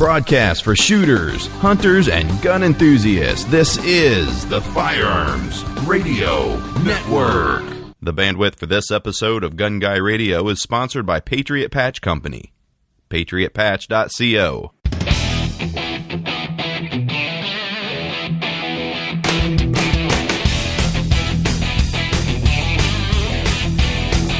broadcast for shooters, hunters, and gun enthusiasts. This is the Firearms Radio Network. The bandwidth for this episode of Gun Guy Radio is sponsored by Patriot Patch Company. PatriotPatch.co.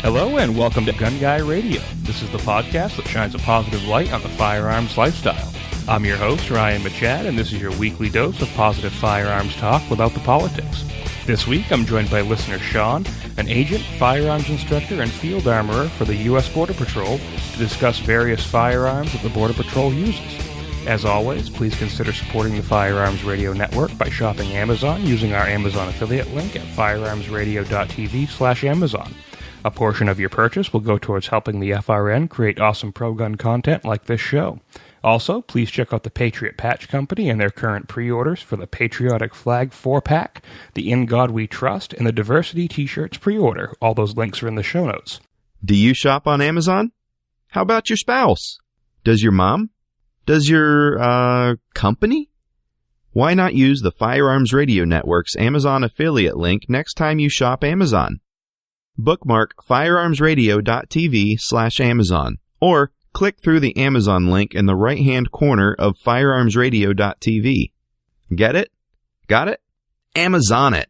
Hello and welcome to Gun Guy Radio. This is the podcast that shines a positive light on the firearms lifestyle. I'm your host, Ryan Machad, and this is your weekly dose of positive firearms talk without the politics. This week, I'm joined by listener Sean, an agent, firearms instructor, and field armorer for the U.S. Border Patrol, to discuss various firearms that the Border Patrol uses. As always, please consider supporting the Firearms Radio Network by shopping Amazon using our Amazon affiliate link at firearmsradio.tv/Amazon. A portion of your purchase will go towards helping the FRN create awesome pro-gun content like this show. Also, please check out the Patriot Patch Company and their current pre-orders for the Patriotic Flag 4-pack, the In God We Trust, and the Diversity T-shirts pre-order. All those links are in the show notes. Do you shop on Amazon? How about your spouse? Does your mom? Does your, company? Why not use the Firearms Radio Network's Amazon affiliate link next time you shop Amazon? Bookmark firearmsradio.tv/Amazon or click through the Amazon link in the right-hand corner of firearmsradio.tv. Get it? Got it? Amazon it!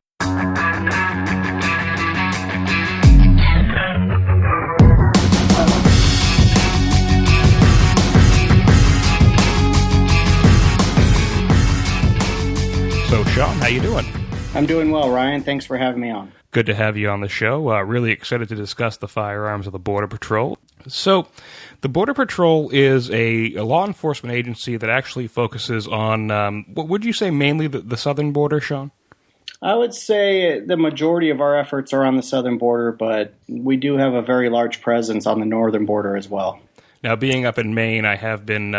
So, Sean, how you doing? I'm doing well, Ryan. Thanks for having me on. Good to have you on the show. Really excited to discuss the firearms of the Border Patrol. So, the Border Patrol is a law enforcement agency that actually focuses on, what would you say, mainly the southern border, Sean? I would say the majority of our efforts are on the southern border, but we do have a very large presence on the northern border as well. Now, being up in Maine, I have been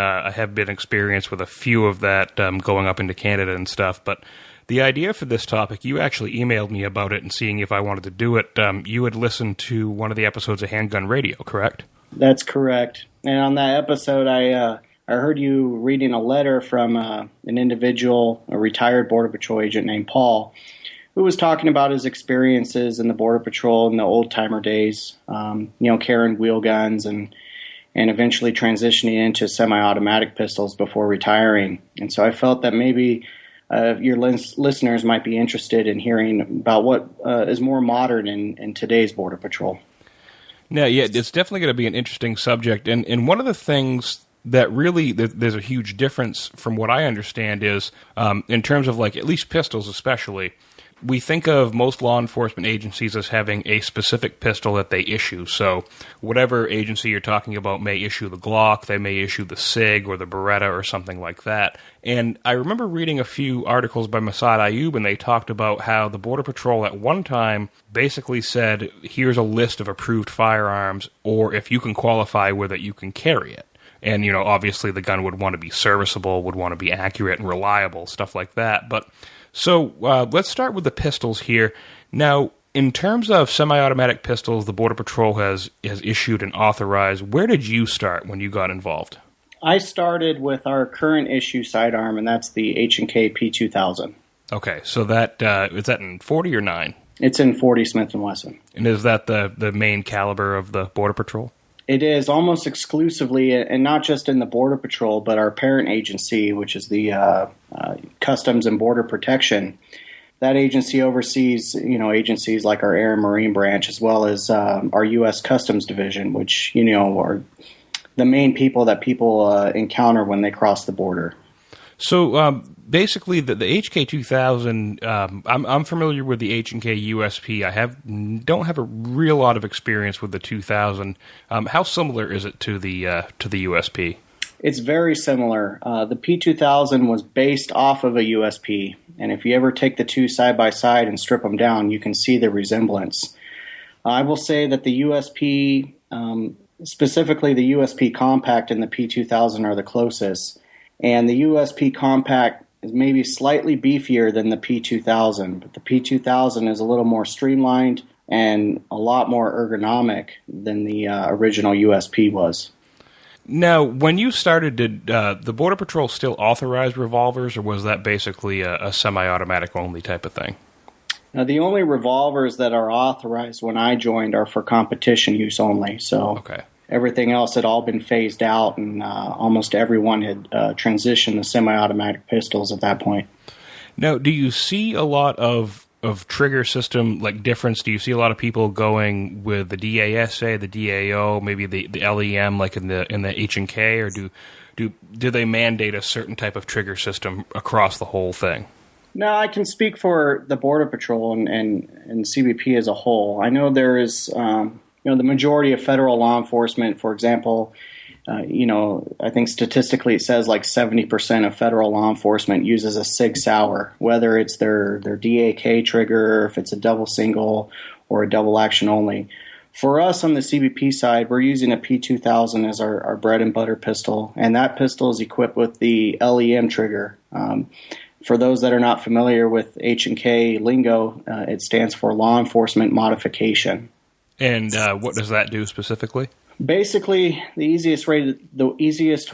experienced with a few of that going up into Canada and stuff, but the idea for this topic, you actually emailed me about it and seeing if I wanted to do it. You had listened to one of the episodes of Handgun Radio, correct? That's correct. And on that episode, I heard you reading a letter from an individual, a retired Border Patrol agent named Paul, who was talking about his experiences in the Border Patrol in the old-timer days, carrying wheel guns and eventually transitioning into semi-automatic pistols before retiring. And so I felt that maybe your listeners might be interested in hearing about what is more modern in today's Border Patrol. Yeah, it's definitely going to be an interesting subject. And one of the things that really there's a huge difference from what I understand is in terms of, like, at least pistols especially, we think of most law enforcement agencies as having a specific pistol that they issue. So whatever agency you're talking about may issue the Glock, they may issue the SIG or the Beretta or something like that. And I remember reading a few articles by Masad Ayub, and they talked about how the Border Patrol at one time basically said, here's a list of approved firearms, or if you can qualify with it, you can carry it. And, obviously the gun would want to be serviceable, would want to be accurate and reliable, stuff like that. But so let's start with the pistols here. Now, in terms of semi-automatic pistols, the Border Patrol has issued and authorized. Where did you start when you got involved? I started with our current issue sidearm, and that's the H&K P2000. Okay, so that is that in 40 or 9? It's in 40 Smith & Wesson. And is that the main caliber of the Border Patrol? It is almost exclusively, and not just in the Border Patrol, but our parent agency, which is the Customs and Border Protection. That agency oversees, agencies like our Air and Marine Branch, as well as our U.S. Customs Division, which, are the main people that people encounter when they cross the border. So basically, the HK2000, I'm familiar with the H&K USP. I don't have a real lot of experience with the 2000. How similar is it to the USP? It's very similar. The P2000 was based off of a USP, and if you ever take the two side by side and strip them down, you can see the resemblance. I will say that the USP, specifically the USP Compact and the P2000 are the closest, and the USP Compact is maybe slightly beefier than the P2000, but the P2000 is a little more streamlined and a lot more ergonomic than the original USP was. Now, when you started, did the Border Patrol still authorize revolvers, or was that basically a semi-automatic only type of thing? Now, the only revolvers that are authorized when I joined are for competition use only. So Okay. everything else had all been phased out, and almost everyone had transitioned to semi-automatic pistols at that point. Now, do you see a lot of trigger system difference? Do you see a lot of people going with the DASA, the DAO, maybe the LEM, like in the H&K, or do they mandate a certain type of trigger system across the whole thing? No, I can speak for the Border Patrol and CBP as a whole. I know there is, the majority of federal law enforcement, for example, I think statistically it says 70% of federal law enforcement uses a Sig Sauer, whether it's their DAK trigger, if it's a double single or a double action only. For us on the CBP side, we're using a P2000 as our bread and butter pistol, and that pistol is equipped with the LEM trigger. For those that are not familiar with H&K lingo, it stands for Law Enforcement Modification. And what does that do specifically? Basically, the easiest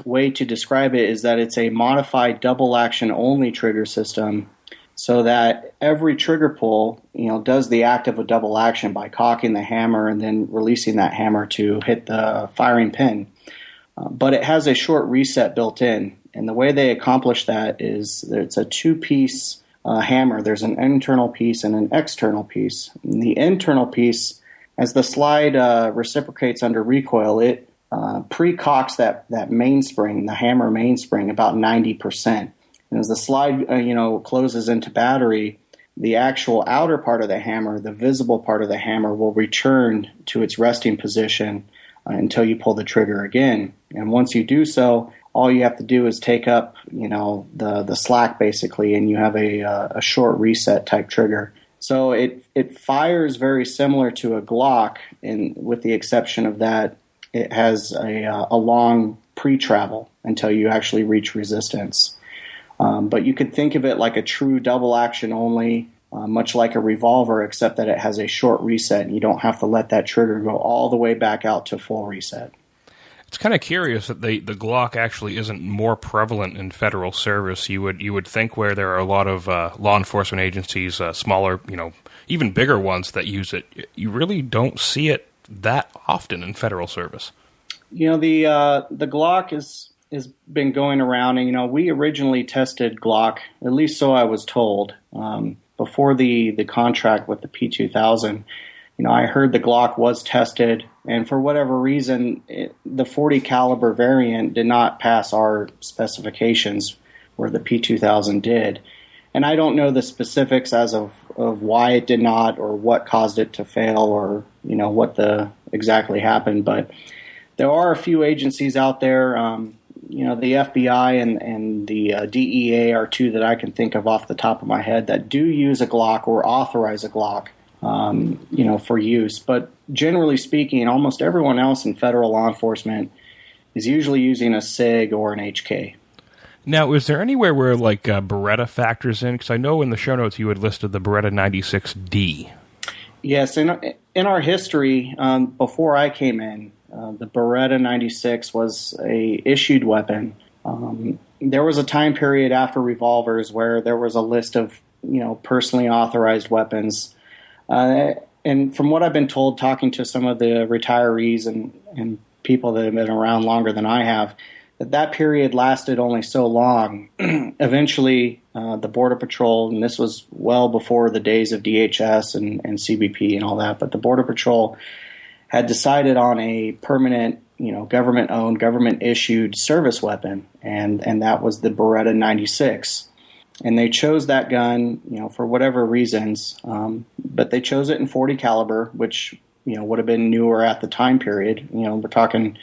way to describe it is that it's a modified double action only trigger system, so that every trigger pull, does the act of a double action by cocking the hammer and then releasing that hammer to hit the firing pin. But it has a short reset built in, and the way they accomplish that is it's a two-piece hammer. There's an internal piece and an external piece. And the internal piece, as the slide reciprocates under recoil, it pre-cocks that mainspring, the hammer mainspring, about 90%. And as the slide closes into battery, the actual outer part of the hammer, the visible part of the hammer, will return to its resting position until you pull the trigger again. And once you do so, all you have to do is take up the slack basically, and you have a short reset type trigger. So it fires very similar to a Glock, with the exception of that it has a long pre-travel until you actually reach resistance. But you could think of it like a true double action only, much like a revolver, except that it has a short reset, and you don't have to let that trigger go all the way back out to full reset. It's kind of curious that the Glock actually isn't more prevalent in federal service. You would think where there are a lot of law enforcement agencies, smaller, even bigger ones that use it. You really don't see it that often in federal service. The Glock has been going around, and we originally tested Glock, at least so I was told, before the contract with the P2000. I heard the Glock was tested, and for whatever reason, the 40 caliber variant did not pass our specifications where the P2000 did. And I don't know the specifics as of why it did not, or what caused it to fail, or what exactly happened. But there are a few agencies out there. The FBI and the DEA are two that I can think of off the top of my head that do use a Glock or authorize a Glock. For use. But generally speaking, almost everyone else in federal law enforcement is usually using a SIG or an HK. Now, is there anywhere where Beretta factors in? Because I know in the show notes you had listed the Beretta 96D. Yes, in our history, before I came in, the Beretta 96 was a issued weapon. There was a time period after revolvers where there was a list of personally authorized weapons. And from what I've been told, talking to some of the retirees and people that have been around longer than I have, that period lasted only so long. Eventually, the Border Patrol, and this was well before the days of DHS and CBP and all that, but the Border Patrol had decided on a permanent, government-owned, government-issued service weapon, and that was the Beretta 96. And they chose that gun, for whatever reasons, but they chose it in 40 caliber, which, would have been newer at the time period. We're talking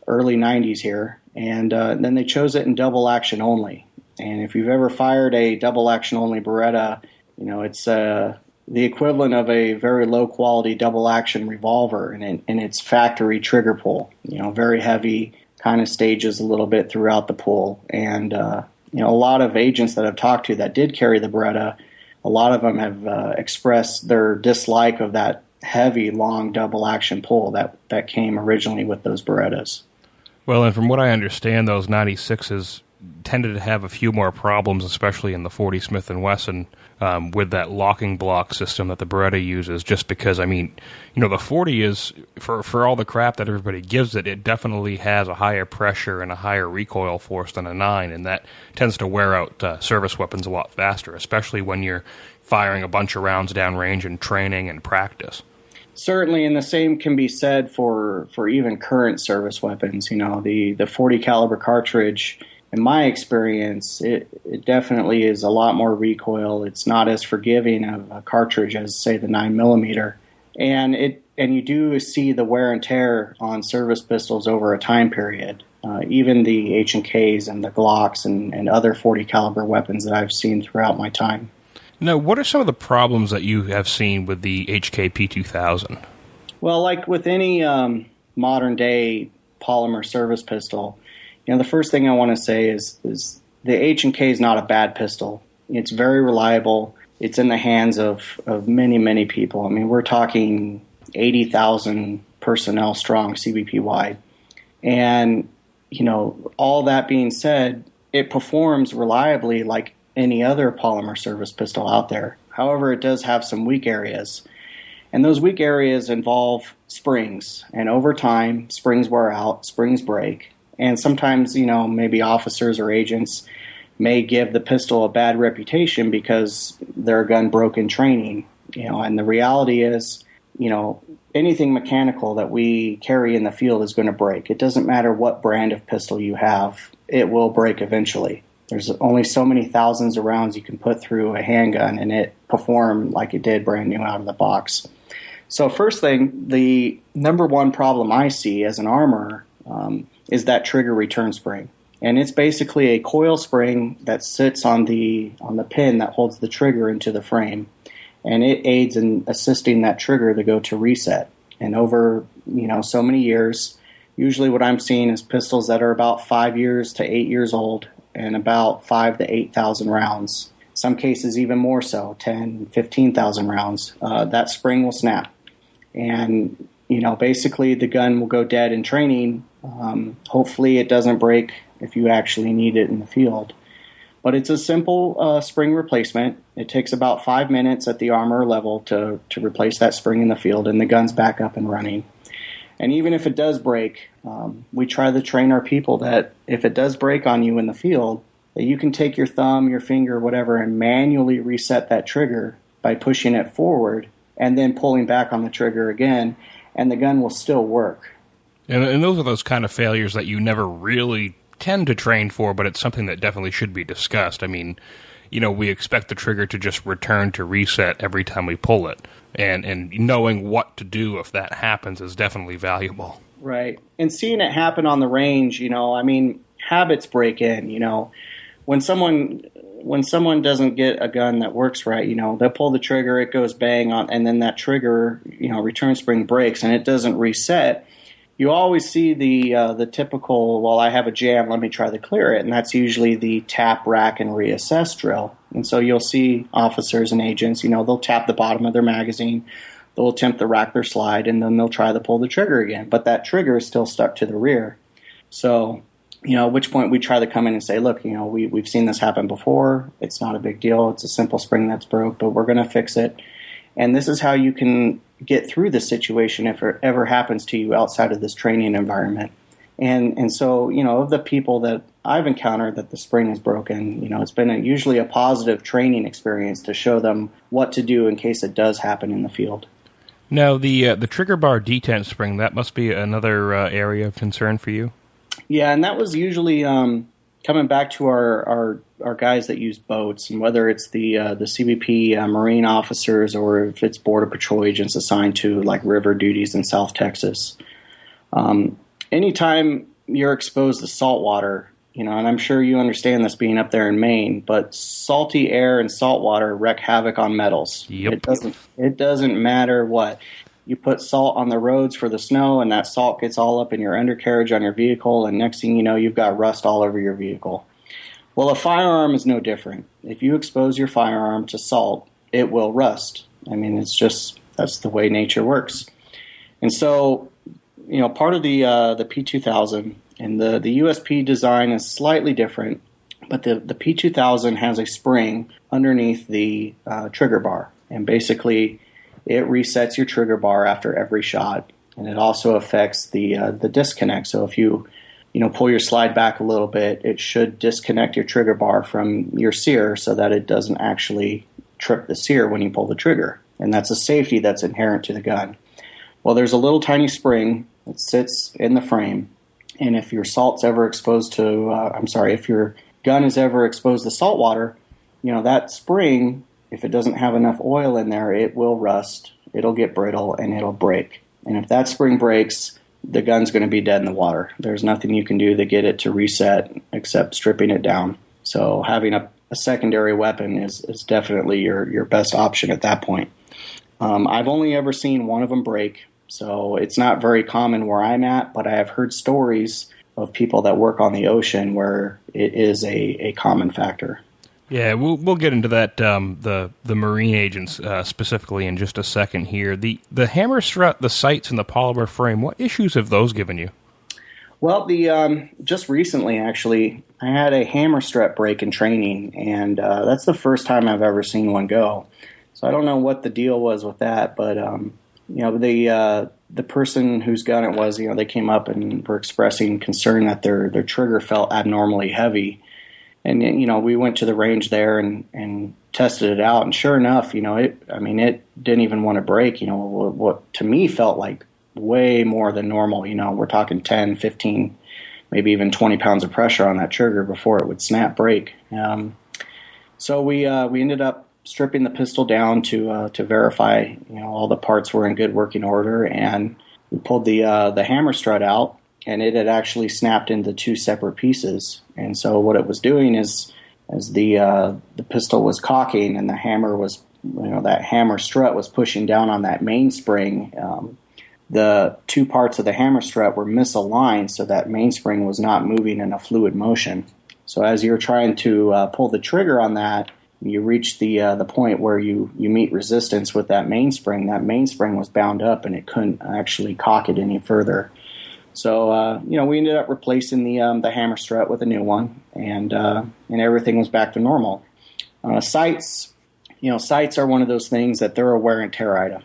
early 90s here. And then they chose it in double action only. And if you've ever fired a double action only Beretta, it's the equivalent of a very low quality double action revolver in its factory trigger pull. Very heavy, kind of stages a little bit throughout the pull. And a lot of agents that I've talked to that did carry the Beretta, a lot of them have expressed their dislike of that heavy, long double action pull that came originally with those Berettas. Well, and from what I understand, those 96s tended to have a few more problems, especially in the 40 Smith & Wesson, with that locking block system that the Beretta uses, just because, I mean, the 40 is, for all the crap that everybody gives it, it definitely has a higher pressure and a higher recoil force than a 9, and that tends to wear out service weapons a lot faster, especially when you're firing a bunch of rounds downrange in training and practice. Certainly, and the same can be said for even current service weapons. The 40 caliber cartridge, in my experience, it definitely is a lot more recoil. It's not as forgiving of a cartridge as, say, the 9mm, and you do see the wear and tear on service pistols over a time period. Even the H&Ks and the Glocks and other 40 caliber weapons that I've seen throughout my time. Now, what are some of the problems that you have seen with the HK P2000? Well, like with any modern-day polymer service pistol, the first thing I want to say is the H&K is not a bad pistol. It's very reliable. It's in the hands of many, many people. I mean, we're talking 80,000 personnel strong CBP-wide. And, all that being said, it performs reliably like any other polymer service pistol out there. However, it does have some weak areas. And those weak areas involve springs. And over time, springs wear out, springs break. And sometimes, maybe officers or agents may give the pistol a bad reputation because their gun broke in training. And the reality is, anything mechanical that we carry in the field is going to break. It doesn't matter what brand of pistol you have, it will break eventually. There's only so many thousands of rounds you can put through a handgun and it perform like it did brand new out of the box. So first thing, the number one problem I see as an armorer is that trigger return spring. And it's basically a coil spring that sits on the pin that holds the trigger into the frame. And it aids in assisting that trigger to go to reset. And over, so many years, usually what I'm seeing is pistols that are about 5 years to 8 years old and about 5,000 to 8,000 rounds. Some cases even more so, 10,000, 15,000 rounds. That spring will snap. And, basically the gun will go dead in training. Hopefully it doesn't break if you actually need it in the field. But it's a simple spring replacement. It takes about 5 minutes at the armorer level to replace that spring in the field, and the gun's back up and running. And even if it does break, we try to train our people that if it does break on you in the field, that you can take your thumb, your finger, whatever, and manually reset that trigger by pushing it forward and then pulling back on the trigger again, and the gun will still work. And those are those kind of failures that you never really tend to train for, but it's something that definitely should be discussed. I mean, we expect the trigger to just return to reset every time we pull it. And knowing what to do if that happens is definitely valuable. Right. And seeing it happen on the range, habits break in, When someone doesn't get a gun that works right, they'll pull the trigger, it goes bang on, and then that trigger, return spring breaks and it doesn't reset. You always see the typical, well, I have a jam, let me try to clear it. And that's usually the tap, rack, and reassess drill. And so you'll see officers and agents, they'll tap the bottom of their magazine, they'll attempt to rack their slide, and then they'll try to pull the trigger again. But that trigger is still stuck to the rear. So, at which point we try to come in and say, look, we've seen this happen before. It's not a big deal. It's a simple spring that's broke, but we're going to fix it. And this is how you can get through this situation if it ever happens to you outside of this training environment. And so, of the people that I've encountered that the spring is broken, it's been usually a positive training experience to show them what to do in case it does happen in the field. Now, the trigger bar detent spring, that must be another area of concern for you? Yeah, and that was usually coming back to our guys that use boats, and whether it's the CBP Marine officers or if it's Border Patrol agents assigned to like river duties in South Texas. Anytime you're exposed to salt water, and I'm sure you understand this being up there in Maine, but salty air and salt water wreak havoc on metals. Yep. It doesn't matter what. You put salt on the roads for the snow, and that salt gets all up in your undercarriage on your vehicle, and next thing you know, you've got rust all over your vehicle. Well, a firearm is no different. If you expose your firearm to salt, it will rust. I mean, that's the way nature works. And so, part of the P2000 And the USP design is slightly different, but the P2000 has a spring underneath the trigger bar. And basically, it resets your trigger bar after every shot. And it also affects the disconnect. So if you pull your slide back a little bit, it should disconnect your trigger bar from your sear so that it doesn't actually trip the sear when you pull the trigger. And that's a safety that's inherent to the gun. Well, there's a little tiny spring that sits in the frame, and if your if your gun is ever exposed to salt water, that spring, if it doesn't have enough oil in there, it will rust, it'll get brittle, and it'll break. And if that spring breaks, the gun's going to be dead in the water. There's nothing you can do to get it to reset except stripping it down. So having a secondary weapon is definitely your best option at that point. I've only ever seen one of them break, so it's not very common where I'm at, but I have heard stories of people that work on the ocean where it is a common factor. Yeah, we'll get into that, the marine agents specifically in just a second here. The hammer strut, the sights, and the polymer frame, what issues have those given you? Well, just recently, actually, I had a hammer strut break in training, and that's the first time I've ever seen one go. So I don't know what the deal was with that, but the person whose gun it was, they came up and were expressing concern that their trigger felt abnormally heavy. And, we went to the range there and tested it out. And sure enough, it didn't even want to break, what to me felt like way more than normal. We're talking 10, 15, maybe even 20 pounds of pressure on that trigger before it would snap break. So we ended up stripping the pistol down to verify, all the parts were in good working order. And we pulled the hammer strut out, and it had actually snapped into two separate pieces. And so what it was doing is, as the pistol was cocking and the hammer was, that hammer strut was pushing down on that mainspring, the two parts of the hammer strut were misaligned, so that mainspring was not moving in a fluid motion. So as you're trying to pull the trigger on that, you reach the point where you meet resistance with that mainspring was bound up and it couldn't actually cock it any further. So, we ended up replacing the hammer strut with a new one, and everything was back to normal. Sights are one of those things that they're a wear and tear item.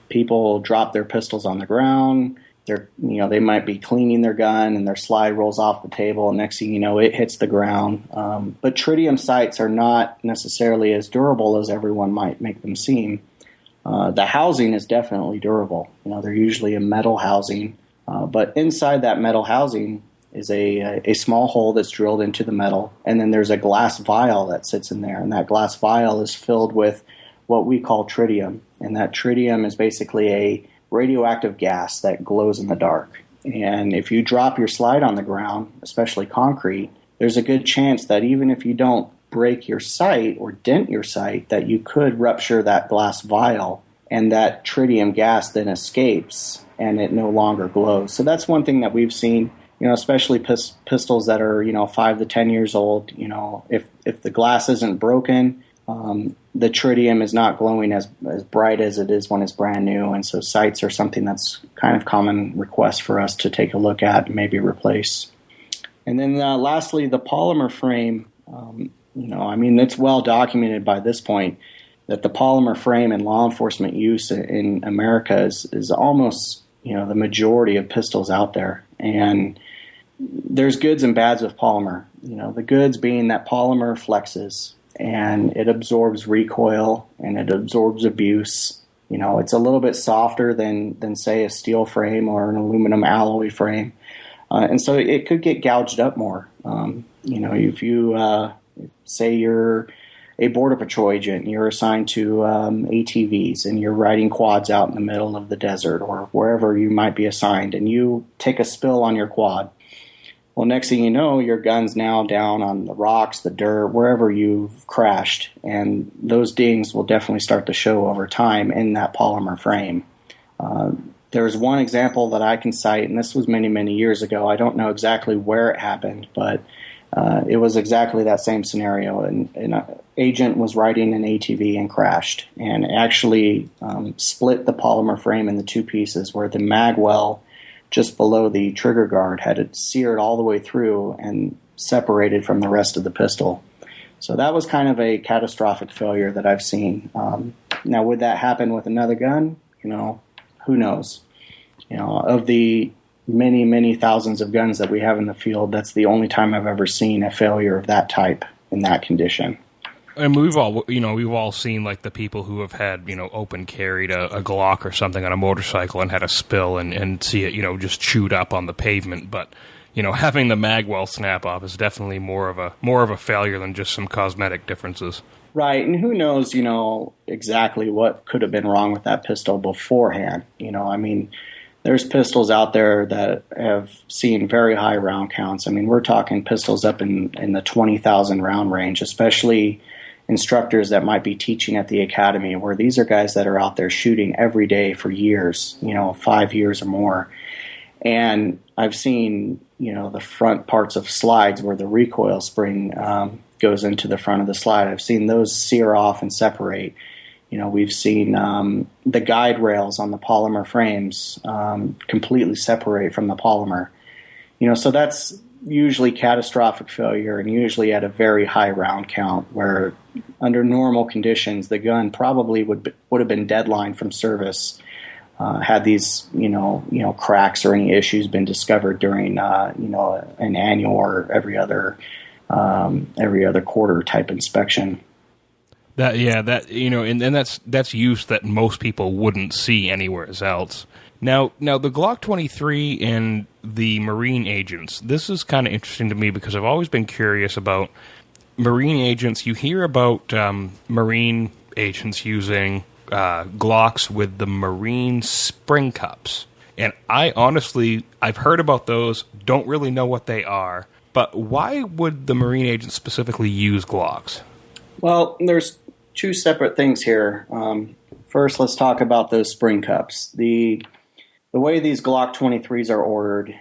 People drop their pistols on the ground. They might be cleaning their gun and their slide rolls off the table, and next thing you know, it hits the ground. But tritium sights are not necessarily as durable as everyone might make them seem. The housing is definitely durable. They're usually a metal housing, but inside that metal housing is a small hole that's drilled into the metal, and then there's a glass vial that sits in there, and that glass vial is filled with what we call tritium, and that tritium is basically a radioactive gas that glows in the dark. And if you drop your slide on the ground, especially concrete, there's a good chance that even if you don't break your sight or dent your sight, that you could rupture that glass vial, and that tritium gas then escapes and it no longer glows. So that's one thing that we've seen, especially pistols that are 5 to 10 years old. If the glass isn't broken, the tritium is not glowing as bright as it is when it's brand new, and so sights are something that's kind of common request for us to take a look at and maybe replace. And then lastly, the polymer frame. It's well documented by this point that the polymer frame in law enforcement use in America is almost the majority of pistols out there. And there's goods and bads with polymer. The goods being that polymer flexes and it absorbs recoil and it absorbs abuse. It's a little bit softer than say a steel frame or an aluminum alloy frame, and so it could get gouged up more. If you say you're a Border Patrol agent and you're assigned to ATVs and you're riding quads out in the middle of the desert or wherever you might be assigned, and you take a spill on your quad, well, next thing you know, your gun's now down on the rocks, the dirt, wherever you've crashed, and those dings will definitely start to show over time in that polymer frame. There's one example that I can cite, and this was many, many years ago. I don't know exactly where it happened, but it was exactly that same scenario. An agent was riding an ATV and crashed, and actually split the polymer frame into two pieces, where the mag well just below the trigger guard, had it seared all the way through and separated from the rest of the pistol. So that was kind of a catastrophic failure that I've seen. Now, would that happen with another gun? Who knows? Of the many, many thousands of guns that we have in the field, that's the only time I've ever seen a failure of that type in that condition. And we've all seen like the people who have had, open carried a Glock or something on a motorcycle and had a spill and see it, just chewed up on the pavement. But, having the mag well snap off is definitely more of a failure than just some cosmetic differences. Right, and who knows, exactly what could have been wrong with that pistol beforehand. There's pistols out there that have seen very high round counts. We're talking pistols up in the 20,000 round range, especially instructors that might be teaching at the academy, where these are guys that are out there shooting every day for years, 5 years or more. And I've seen, the front parts of slides where the recoil spring goes into the front of the slide. I've seen those sear off and separate. We've seen the guide rails on the polymer frames completely separate from the polymer. So that's usually catastrophic failure, and usually at a very high round count, where under normal conditions the gun probably would have been deadline from service had these cracks or any issues been discovered during an annual or every other quarter type inspection. And that's use that most people wouldn't see anywhere else. Now the Glock 23 and the Marine agents, this is kind of interesting to me because I've always been curious about Marine agents. You hear about Marine agents using Glocks with the Marine spring cups. And I've heard about those, don't really know what they are. But why would the Marine agents specifically use Glocks? Well, there's two separate things here. First, let's talk about those spring cups. The way these Glock 23s are ordered,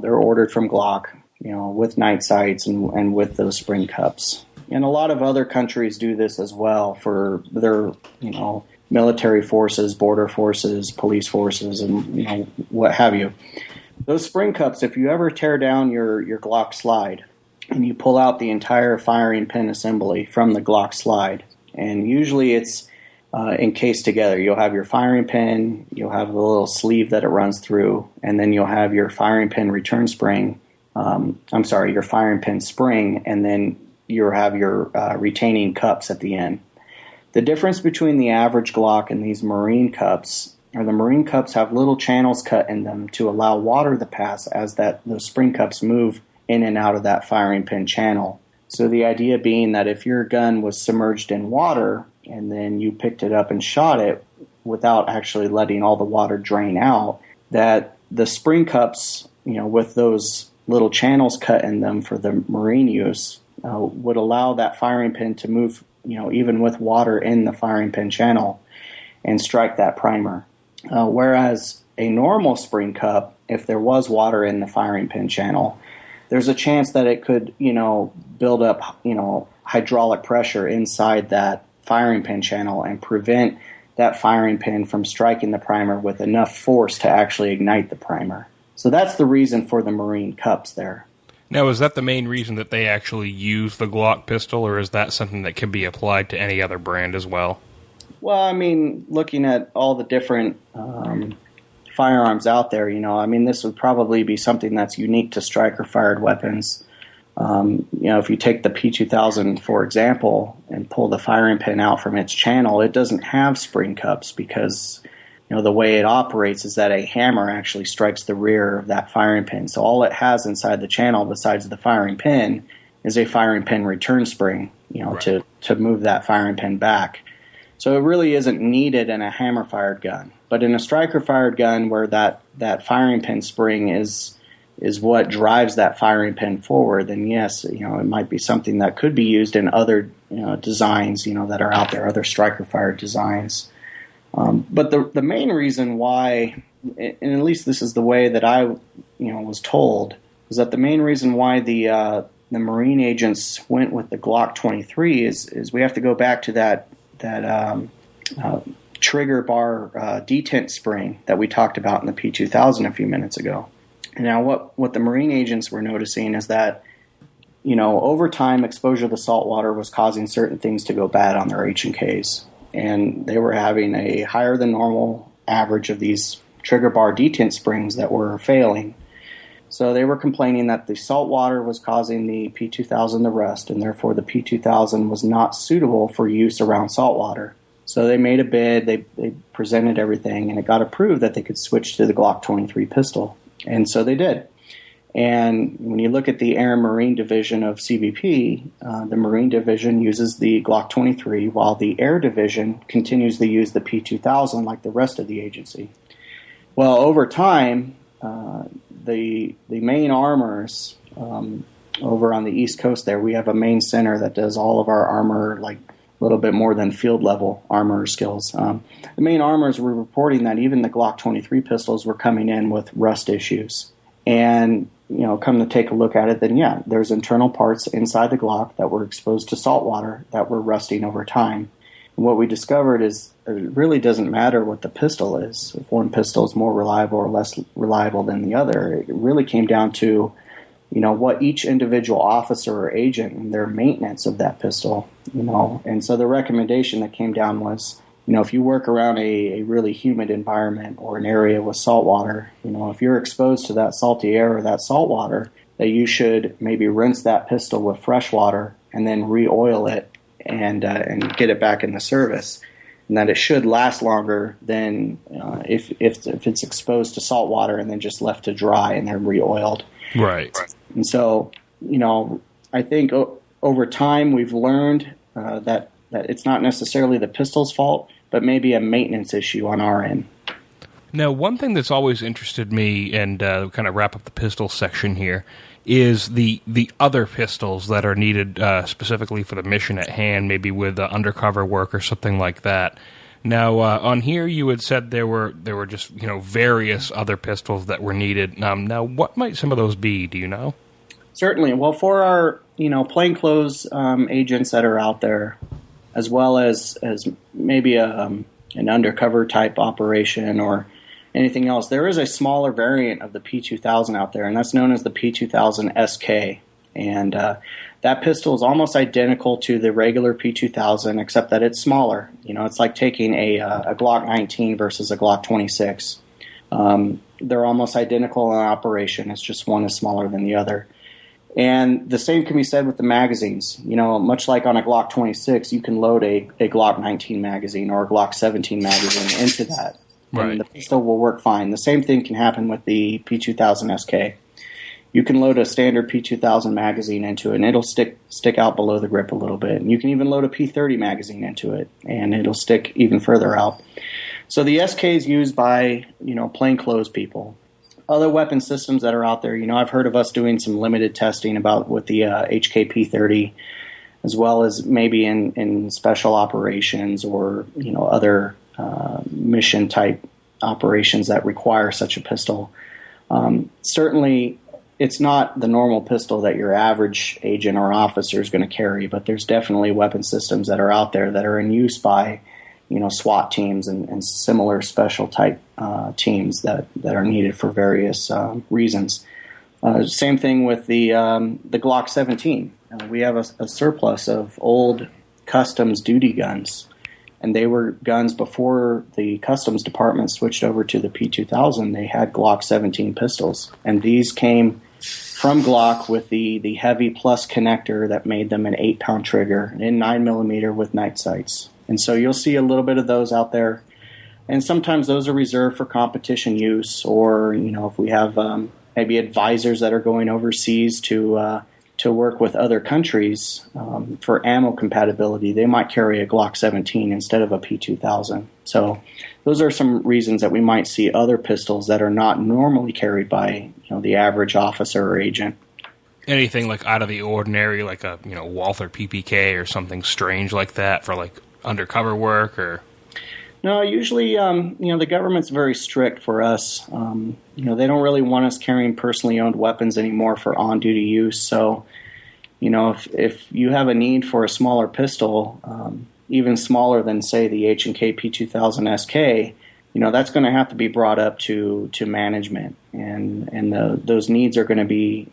they're ordered from Glock, with night sights and with those spring cups. And a lot of other countries do this as well for their, military forces, border forces, police forces, and, what have you. Those spring cups, if you ever tear down your Glock slide and you pull out the entire firing pin assembly from the Glock slide, and usually it's encased together. You'll have your firing pin, you'll have the little sleeve that it runs through, and then you'll have your firing pin return spring. Your firing pin spring, and then you'll have your retaining cups at the end. The difference between the average Glock and these Marine cups are the Marine cups have little channels cut in them to allow water to pass as those spring cups move in and out of that firing pin channel. So the idea being that if your gun was submerged in water and then you picked it up and shot it without actually letting all the water drain out, that the spring cups, with those little channels cut in them for the Marine use, would allow that firing pin to move, even with water in the firing pin channel and strike that primer. Whereas a normal spring cup, if there was water in the firing pin channel, there's a chance that it could, build up, hydraulic pressure inside that firing pin channel and prevent that firing pin from striking the primer with enough force to actually ignite the primer. So that's the reason for the Marine cups there. Now, is that the main reason that they actually use the Glock pistol, or is that something that can be applied to any other brand as well? Well, looking at all the different firearms out there, this would probably be something that's unique to striker-fired weapons. If you take the P2000, for example, and pull the firing pin out from its channel, it doesn't have spring cups because, the way it operates is that a hammer actually strikes the rear of that firing pin. So all it has inside the channel besides the firing pin is a firing pin return spring, right, to move that firing pin back. So it really isn't needed in a hammer-fired gun. But in a striker-fired gun where that firing pin spring is what drives that firing pin forward, then yes, it might be something that could be used in other designs, that are out there, other striker-fired designs. But the main reason why, and at least this is the way that I was told, is that the main reason why the Marine agents went with the Glock 23 is we have to go back to that trigger bar detent spring that we talked about in the P2000 a few minutes ago. Now, what the Marine agents were noticing is that, over time, exposure to salt water was causing certain things to go bad on their H&Ks. And they were having a higher than normal average of these trigger bar detent springs that were failing. So they were complaining that the salt water was causing the P2000 to rust, and therefore the P2000 was not suitable for use around salt water. So they made a bid, they presented everything, and it got approved that they could switch to the Glock 23 pistol. And so they did. And when you look at the Air and Marine Division of CBP, the Marine Division uses the Glock 23, while the Air Division continues to use the P2000 like the rest of the agency. Well, over time, the main armors over on the East Coast there, we have a main center that does all of our armor, like a little bit more than field level armor skills. The main armors were reporting that even the Glock 23 pistols were coming in with rust issues. And, come to take a look at it, then yeah, there's internal parts inside the Glock that were exposed to salt water that were rusting over time. And what we discovered is it really doesn't matter what the pistol is. If one pistol is more reliable or less reliable than the other, it really came down to, what each individual officer or agent and their maintenance of that pistol, And so the recommendation that came down was, if you work around a really humid environment or an area with salt water, if you're exposed to that salty air or that salt water, that you should maybe rinse that pistol with fresh water and then re-oil it and get it back in the service. And that it should last longer than if it's exposed to salt water and then just left to dry and then re-oiled. Right. And so, I think over time we've learned that it's not necessarily the pistol's fault, but maybe a maintenance issue on our end. Now, one thing that's always interested me, and kind of wrap up the pistol section here, is the other pistols that are needed specifically for the mission at hand, maybe with undercover work or something like that. Now, on here you had said there were just various other pistols that were needed. Now, what might some of those be? Do you know? Certainly. Well, for our plainclothes agents that are out there, as well as maybe an undercover type operation or anything else, there is a smaller variant of the P2000 out there, and that's known as the P2000 SK. And that pistol is almost identical to the regular P2000, except that it's smaller. It's like taking a Glock 19 versus a Glock 26. They're almost identical in operation. It's just one is smaller than the other. And the same can be said with the magazines. Much like on a Glock 26, you can load a Glock 19 magazine or a Glock 17 magazine into that. Right. And the pistol will work fine. The same thing can happen with the P2000 SK. You can load a standard P2000 magazine into it, and it'll stick out below the grip a little bit. And you can even load a P30 magazine into it, and it'll stick even further out. So the SK is used by, plainclothes people. Other weapon systems that are out there, I've heard of us doing some limited testing with the HKP30, as well as maybe in special operations or, other mission-type operations that require such a pistol. Certainly, it's not the normal pistol that your average agent or officer is going to carry, but there's definitely weapon systems that are out there that are in use by, SWAT teams and similar special type teams that are needed for various reasons. Same thing with the Glock 17. We have a surplus of old customs duty guns, and they were guns before the customs department switched over to the P2000. They had Glock 17 pistols, and these came from Glock with the heavy plus connector that made them an 8-pound trigger in 9mm with night sights. And so you'll see a little bit of those out there. And sometimes those are reserved for competition use, or, if we have maybe advisors that are going overseas to work with other countries for ammo compatibility, they might carry a Glock 17 instead of a P2000. So those are some reasons that we might see other pistols that are not normally carried by the average officer or agent. Anything like out of the ordinary, like a Walther PPK or something strange like that for like undercover work, or? No, usually, the government's very strict for us. They don't really want us carrying personally owned weapons anymore for on-duty use. So, if you have a need for a smaller pistol, even smaller than, say, the H&K P2000 SK, that's going to have to be brought up to management, and those needs are going to be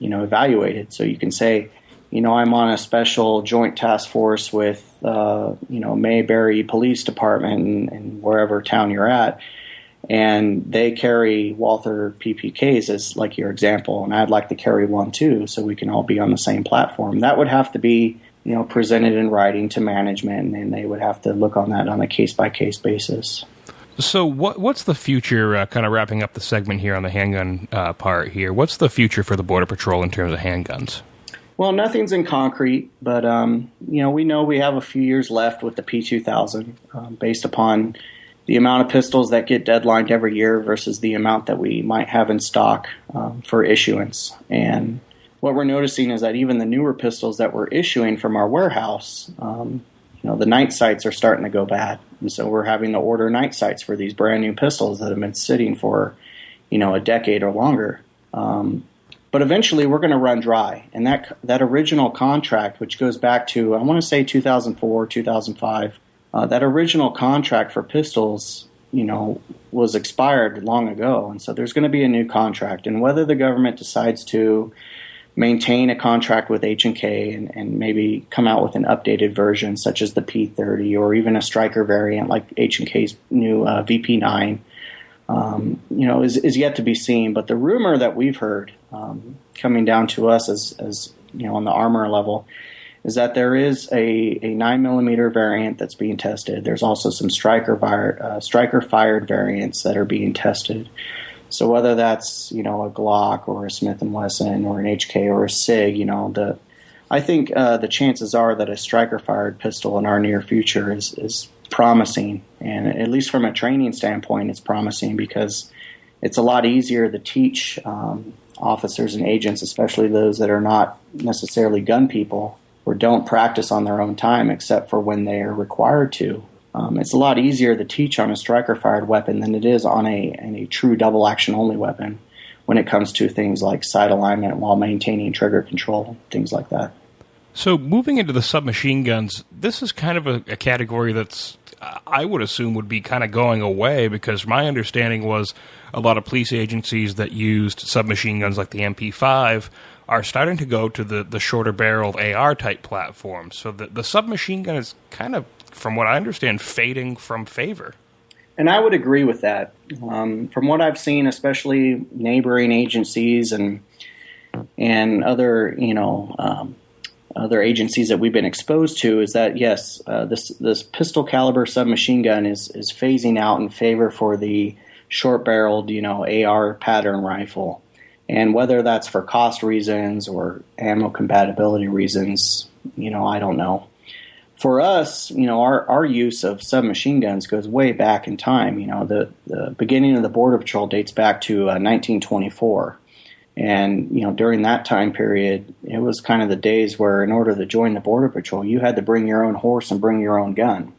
evaluated. So you can say, I'm on a special joint task force with Mayberry Police Department and wherever town you're at, and they carry Walther PPKs as like your example, and I'd like to carry one too, so we can all be on the same platform. That would have to be presented in writing to management, and they would have to look on that on a case-by-case basis. So what's the future, kind of wrapping up the segment here on the handgun part here, what's the future for the Border Patrol in terms of handguns? Well, nothing's in concrete, but we know we have a few years left with the P2000 based upon the amount of pistols that get deadlined every year versus the amount that we might have in stock for issuance. And what we're noticing is that even the newer pistols that we're issuing from our warehouse, the night sights are starting to go bad. And so we're having to order night sights for these brand new pistols that have been sitting for, a decade or longer. But eventually we're going to run dry. And that original contract, which goes back to, I want to say 2004, 2005, that original contract for pistols, was expired long ago. And so there's going to be a new contract. And whether the government decides to maintain a contract with H&K and maybe come out with an updated version such as the P30 or even a striker variant like H&K's new VP9, is yet to be seen. But the rumor that we've heard coming down to us as on the armor level is that there is a 9mm variant that's being tested. There's also some striker fired variants that are being tested. So whether that's, a Glock or a Smith & Wesson or an HK or a SIG, I think the chances are that a striker-fired pistol in our near future is promising. And at least from a training standpoint, it's promising because it's a lot easier to teach officers and agents, especially those that are not necessarily gun people or don't practice on their own time except for when they are required to. It's a lot easier to teach on a striker-fired weapon than it is on a true double-action-only weapon when it comes to things like sight alignment while maintaining trigger control, things like that. So moving into the submachine guns, this is kind of a category that's, I would assume, would be kind of going away because my understanding was a lot of police agencies that used submachine guns like the MP5 are starting to go to the shorter-barreled AR-type platforms. So the submachine gun is kind of, from what I understand, fading from favor. And I would agree with that. From what I've seen, especially neighboring agencies and other, other agencies that we've been exposed to, is that yes, this pistol caliber submachine gun is phasing out in favor for the short-barreled, AR pattern rifle. And whether that's for cost reasons or ammo compatibility reasons, I don't know. For us, our use of submachine guns goes way back in time. The beginning of the Border Patrol dates back to 1924. And, during that time period, it was kind of the days where in order to join the Border Patrol, you had to bring your own horse and bring your own gun.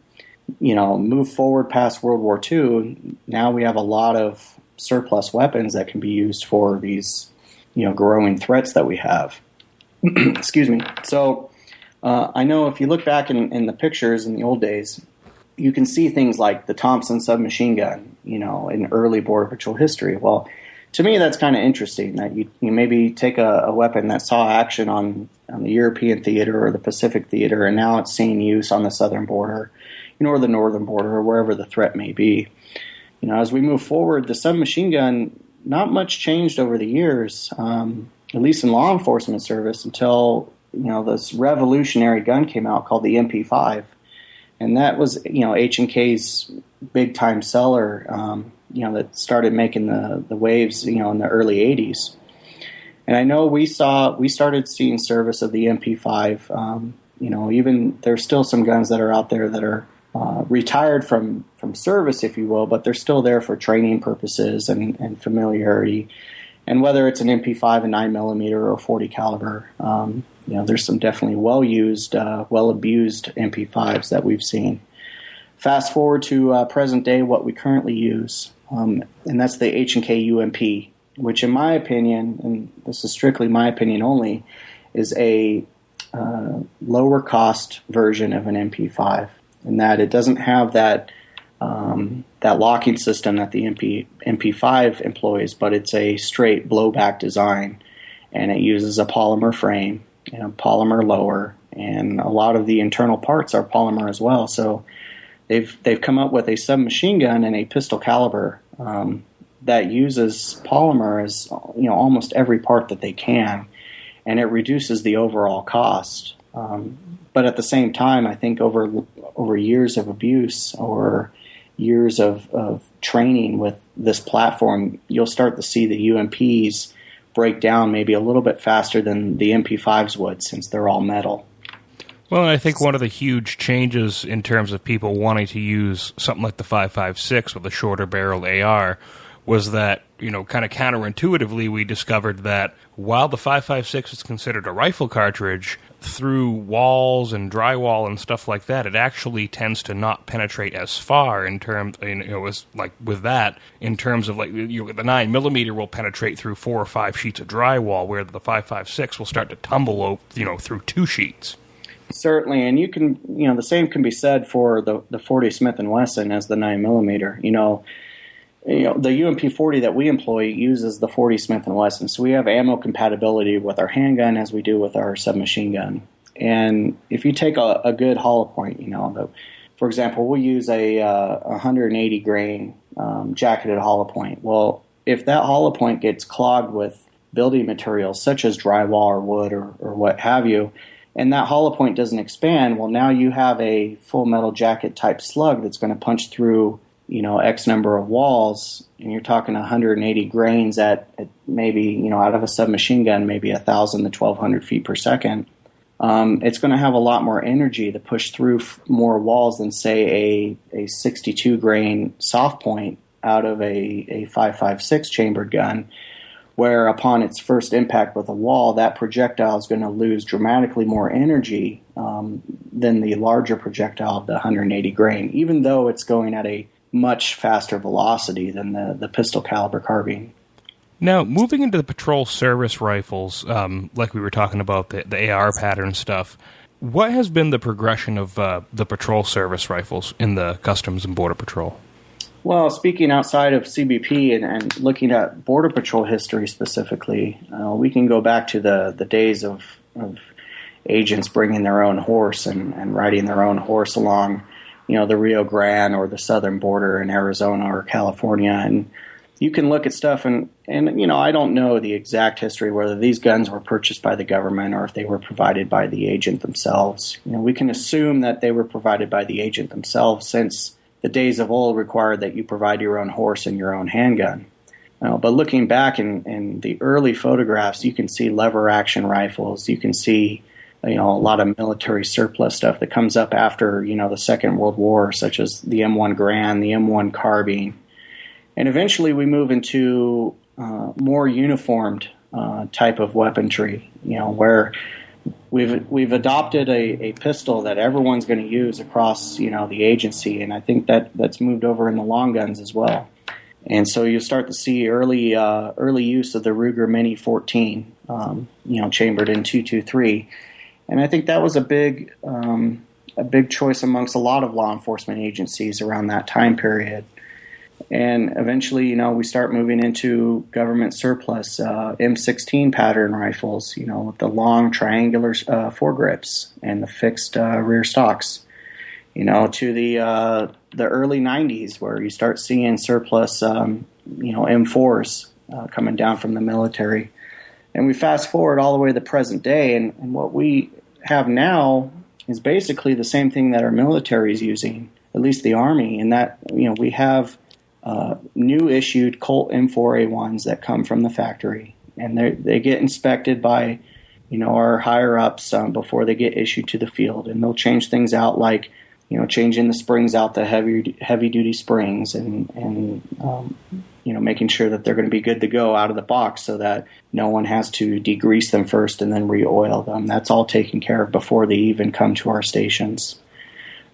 Move forward past World War II, now we have a lot of surplus weapons that can be used for these, growing threats that we have. Excuse me. So I know if you look back in the pictures in the old days, you can see things like the Thompson submachine gun, in early Border Patrol history. Well, to me, that's kind of interesting that you maybe take a weapon that saw action on the European theater or the Pacific theater, and now it's seeing use on the southern border, or the northern border, or wherever the threat may be. As we move forward, the submachine gun, not much changed over the years, at least in law enforcement service, until this revolutionary gun came out called the MP5, and that was H&K's big time seller. That started making the waves, in the early 80s. And I know we started seeing service of the MP5. Even there's still some guns that are out there that are retired from service, if you will, but they're still there for training purposes and familiarity. And whether it's an MP5, a 9mm, or 40 caliber, there's some definitely well-used, well-abused MP5s that we've seen. Fast forward to present day, what we currently use, and that's the H&K UMP, which in my opinion, and this is strictly my opinion only, is a lower cost version of an MP5, in that it doesn't have that locking system that the MP5 employs, but it's a straight blowback design, and it uses a polymer frame and a polymer lower, and a lot of the internal parts are polymer as well. So they've come up with a submachine gun and a pistol caliber that uses polymer as almost every part that they can, and it reduces the overall cost. But at the same time, I think over years of abuse or years of training with this platform, you'll start to see the UMPs break down maybe a little bit faster than the MP5s would, since they're all metal. Well, I think one of the huge changes in terms of people wanting to use something like the 5.56 with a shorter barrel AR was that, kind of counterintuitively, we discovered that while the 5.56 is considered a rifle cartridge, through walls and drywall and stuff like that, it actually tends to not penetrate as far in terms, with that, in terms of the 9mm will penetrate through 4 or 5 sheets of drywall, where the 5.56 will start to tumble, through 2 sheets. Certainly, and you can, the same can be said for the 40 Smith & Wesson as the 9mm. The UMP 40 that we employ uses the 40 Smith & Wesson, so we have ammo compatibility with our handgun as we do with our submachine gun. And if you take a good hollow point, for example, we'll use a 180 grain jacketed hollow point. Well, if that hollow point gets clogged with building materials such as drywall or wood or what have you, and that hollow point doesn't expand, well, now you have a full metal jacket type slug that's going to punch through X number of walls, and you're talking 180 grains at maybe, out of a submachine gun, maybe 1,000 to 1,200 feet per second. It's going to have a lot more energy to push through more walls than, say, a 62 grain soft point out of a 5.56 chambered gun, where upon its first impact with a wall, that projectile is going to lose dramatically more energy than the larger projectile of the 180 grain, even though it's going at a much faster velocity than the pistol caliber carbine. Now, moving into the patrol service rifles, like we were talking about, the AR pattern stuff, what has been the progression of the patrol service rifles in the Customs and Border Patrol? Well, speaking outside of CBP and looking at Border Patrol history specifically, we can go back to the days of agents bringing their own horse and riding their own horse along the Rio Grande or the southern border in Arizona or California. And you can look at stuff and I don't know the exact history, whether these guns were purchased by the government or if they were provided by the agent themselves. We can assume that they were provided by the agent themselves, since the days of old required that you provide your own horse and your own handgun. But looking back in the early photographs, you can see lever action rifles. You can see a lot of military surplus stuff that comes up after, the Second World War, such as the M1 Garand, the M1 carbine. And eventually we move into more uniformed type of weaponry, where we've adopted a pistol that everyone's going to use across, the agency. And I think that's moved over in the long guns as well. And so you start to see early use of the Ruger Mini 14, chambered in .223. And I think that was a big choice amongst a lot of law enforcement agencies around that time period. And eventually, we start moving into government surplus M16 pattern rifles, with the long triangular foregrips and the fixed rear stocks. To the early 90s, where you start seeing surplus, M4s coming down from the military. And we fast forward all the way to the present day, and what we have now is basically the same thing that our military is using, at least the Army, in that we have new issued Colt M4A1s that come from the factory, and they get inspected by our higher ups before they get issued to the field, and they'll change things out, like changing the springs out, the heavy duty springs, and making sure that they're going to be good to go out of the box, so that no one has to degrease them first and then re-oil them. That's all taken care of before they even come to our stations.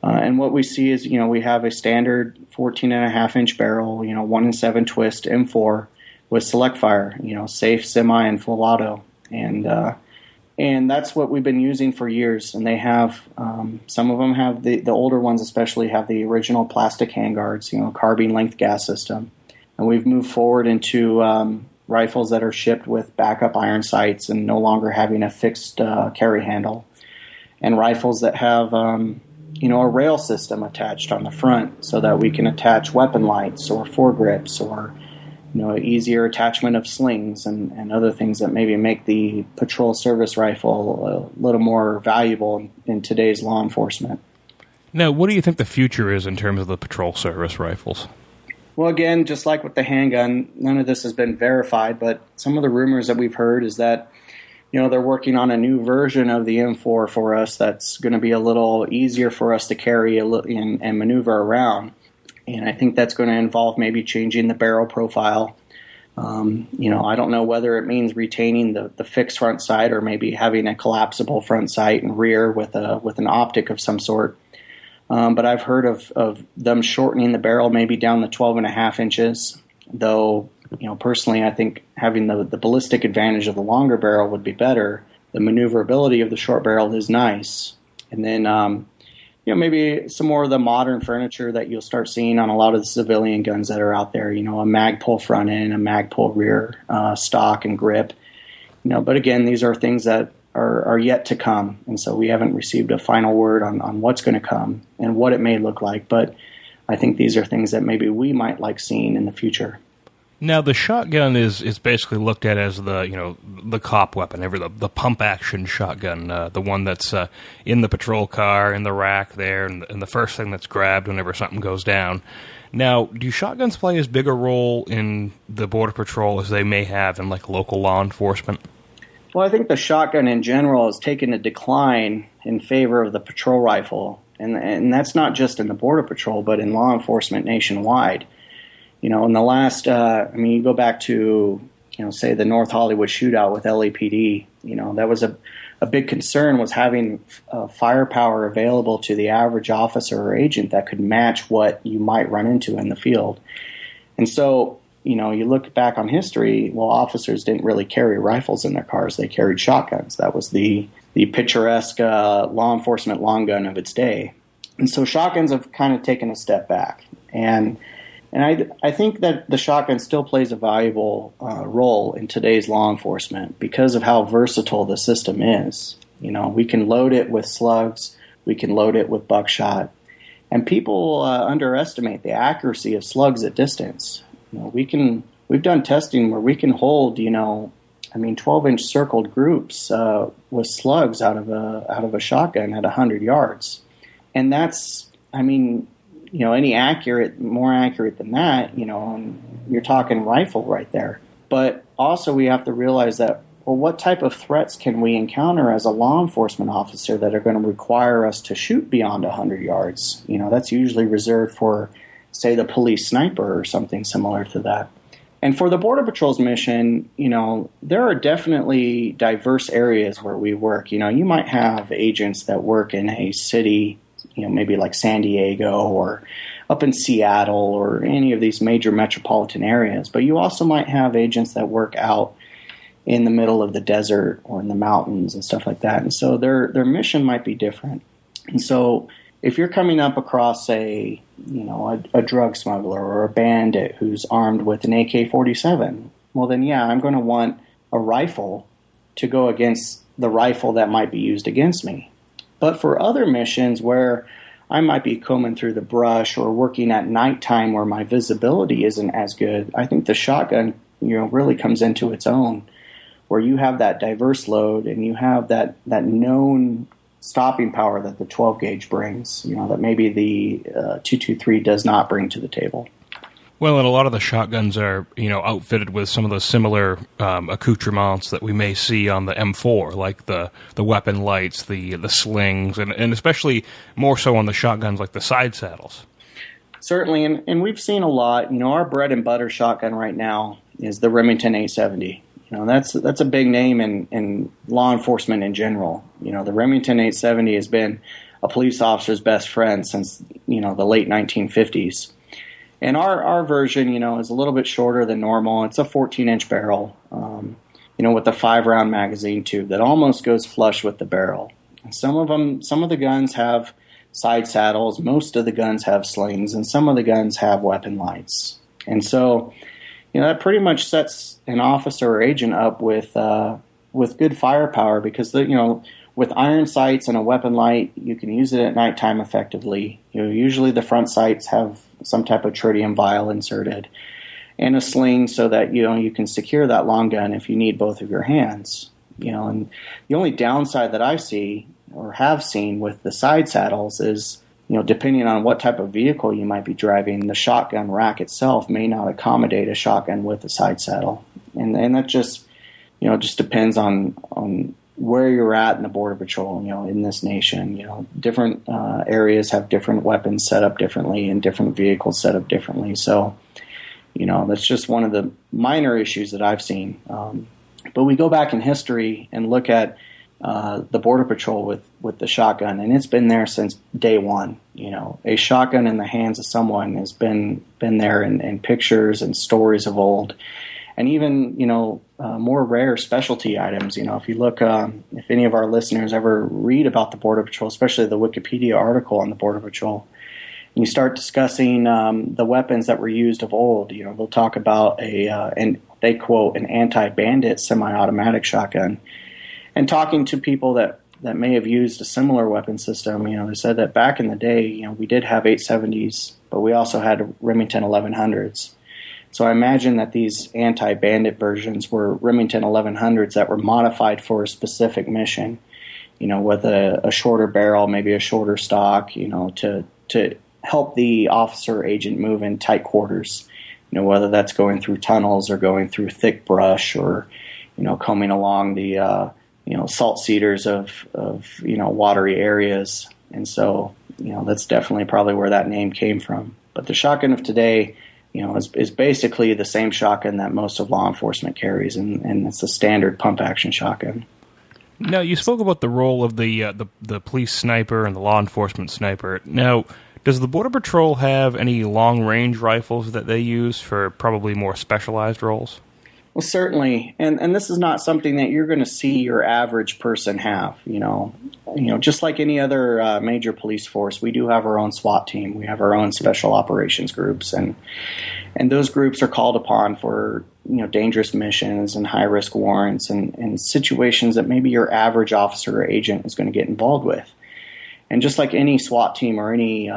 And what we see is, we have a standard 14.5-inch barrel, 1-in-7 twist M4 with select fire, safe, semi, and full auto. And And that's what we've been using for years. And they have, some of them have, the older ones especially, have the original plastic handguards, carbine length gas system. And we've moved forward into rifles that are shipped with backup iron sights and no longer having a fixed carry handle. And rifles that have, a rail system attached on the front so that we can attach weapon lights or foregrips or easier attachment of slings and other things that maybe make the patrol service rifle a little more valuable in today's law enforcement. Now, what do you think the future is in terms of the patrol service rifles? Well, again, just like with the handgun, none of this has been verified, but some of the rumors that we've heard is that, they're working on a new version of the M4 for us that's going to be a little easier for us to carry and maneuver around. And I think that's going to involve maybe changing the barrel profile. I don't know whether it means retaining the fixed front sight or maybe having a collapsible front sight and rear with an optic of some sort. But I've heard of them shortening the barrel maybe down to 12.5 inches, though, personally I think having the ballistic advantage of the longer barrel would be better. The maneuverability of the short barrel is nice. And then, maybe some more of the modern furniture that you'll start seeing on a lot of the civilian guns that are out there, a Magpul front end, a Magpul rear, stock and grip. But again, these are things that are yet to come. And so we haven't received a final word on what's going to come and what it may look like. But I think these are things that maybe we might like seeing in the future. Now, the shotgun is basically looked at as the cop weapon, the pump action shotgun, the one that's in the patrol car, in the rack there, and the first thing that's grabbed whenever something goes down. Now, do shotguns play as big a role in the Border Patrol as they may have in local law enforcement? Well, I think the shotgun in general has taken a decline in favor of the patrol rifle, and that's not just in the Border Patrol, but in law enforcement nationwide. In the last, you go back to, say the North Hollywood shootout with LAPD, that was a big concern, was having firepower available to the average officer or agent that could match what you might run into in the field. And so, you look back on history, well, officers didn't really carry rifles in their cars. They carried shotguns. That was the picturesque law enforcement long gun of its day. And so shotguns have kind of taken a step back. And I think that the shotgun still plays a valuable role in today's law enforcement because of how versatile the system is. We can load it with slugs, we can load it with buckshot, and people underestimate the accuracy of slugs at distance. We've done testing where we can hold 12-inch circled groups with slugs out of a shotgun at 100 yards, and that's more accurate than that, and you're talking rifle right there. But also we have to realize that, well, what type of threats can we encounter as a law enforcement officer that are going to require us to shoot beyond 100 yards? That's usually reserved for, say, the police sniper or something similar to that. And for the Border Patrol's mission, there are definitely diverse areas where we work. You might have agents that work in a city, maybe like San Diego or up in Seattle or any of these major metropolitan areas. But you also might have agents that work out in the middle of the desert or in the mountains and stuff like that. And so their mission might be different. And so if you're coming up across a drug smuggler or a bandit who's armed with an AK-47, well then, yeah, I'm going to want a rifle to go against the rifle that might be used against me. But for other missions where I might be combing through the brush or working at nighttime where my visibility isn't as good, I think the shotgun, really comes into its own, where you have that diverse load and you have that known stopping power that the 12 gauge brings, that maybe the 223 does not bring to the table. Well, and a lot of the shotguns are, outfitted with some of the similar accoutrements that we may see on the M4, like the weapon lights, the slings, and especially more so on the shotguns like the side saddles. Certainly, and we've seen a lot. Our bread and butter shotgun right now is the Remington 870. That's a big name in law enforcement in general. The Remington 870 has been a police officer's best friend since, the late 1950s. And our version, is a little bit shorter than normal. It's a 14-inch barrel. with the 5-round magazine tube that almost goes flush with the barrel. And some of the guns have side saddles, most of the guns have slings, and some of the guns have weapon lights. And so, that pretty much sets an officer or agent up with good firepower, because with iron sights and a weapon light, you can use it at nighttime effectively. Usually the front sights have some type of tritium vial inserted, and a sling so that you can secure that long gun if you need both of your hands. And the only downside that I see or have seen with the side saddles is, depending on what type of vehicle you might be driving, the shotgun rack itself may not accommodate a shotgun with a side saddle, and that just depends on where you're at in the Border Patrol. In this nation, different areas have different weapons set up differently and different vehicles set up differently. So, that's just one of the minor issues that I've seen. But we go back in history and look at the Border Patrol with the shotgun, and it's been there since day one. A shotgun in the hands of someone has been there in pictures and stories of old, and even more rare specialty items. If you look, if any of our listeners ever read about the Border Patrol, especially the Wikipedia article on the Border Patrol, and you start discussing the weapons that were used of old, they'll talk about and they quote an anti-bandit semi-automatic shotgun. And talking to people that may have used a similar weapon system, they said that back in the day, we did have 870s, but we also had Remington 1100s. So I imagine that these anti-bandit versions were Remington 1100s that were modified for a specific mission, with a shorter barrel, maybe a shorter stock, to help the officer or agent move in tight quarters, whether that's going through tunnels or going through thick brush or, combing along the salt cedars of watery areas. And so, that's definitely probably where that name came from. But the shotgun of today, is basically the same shotgun that most of law enforcement carries, and it's a standard pump action shotgun. Now, you spoke about the role of the police sniper and the law enforcement sniper. Now, does the Border Patrol have any long-range rifles that they use for probably more specialized roles? Well, certainly, and this is not something that you're going to see your average person have. Just like any other major police force, we do have our own SWAT team. We have our own special operations groups, and those groups are called upon for dangerous missions and high risk warrants and situations that maybe your average officer or agent is going to get involved with. And just like any SWAT team or any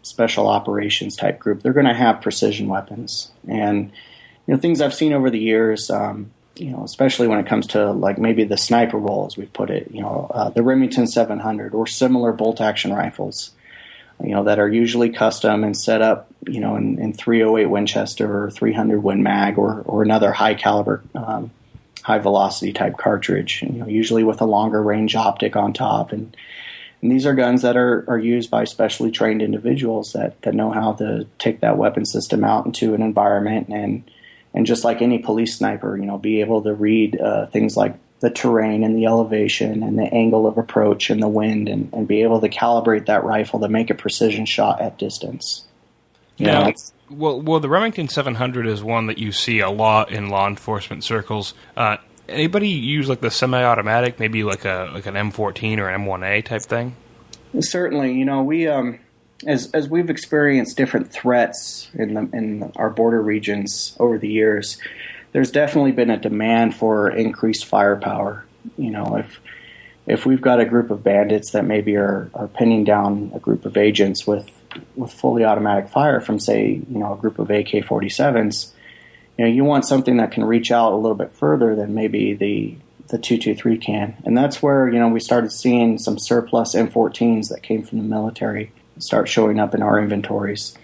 special operations type group, they're going to have precision weapons. And things I've seen over the years, especially when it comes to like maybe the sniper role, as we put it, the Remington 700 or similar bolt action rifles, that are usually custom and set up, in 308 Winchester or 300 Win Mag or another high caliber, high velocity type cartridge, usually with a longer range optic on top. And these are guns that are used by specially trained individuals that know how to take that weapon system out into an environment and just like any police sniper, be able to read things like the terrain and the elevation and the angle of approach and the wind and be able to calibrate that rifle to make a precision shot at distance. Well, the Remington 700 is one that you see a lot in law enforcement circles. Anybody use like the semi-automatic, maybe like an M14 or an M1A type thing? Certainly, we as we've experienced different threats in our border regions over the years, there's definitely been a demand for increased firepower. If we've got a group of bandits that maybe are pinning down a group of agents with fully automatic fire from, say, a group of AK-47s, you want something that can reach out a little bit further than maybe the 223 can. And that's where, we started seeing some surplus M14s that came from the military start showing up in our inventories.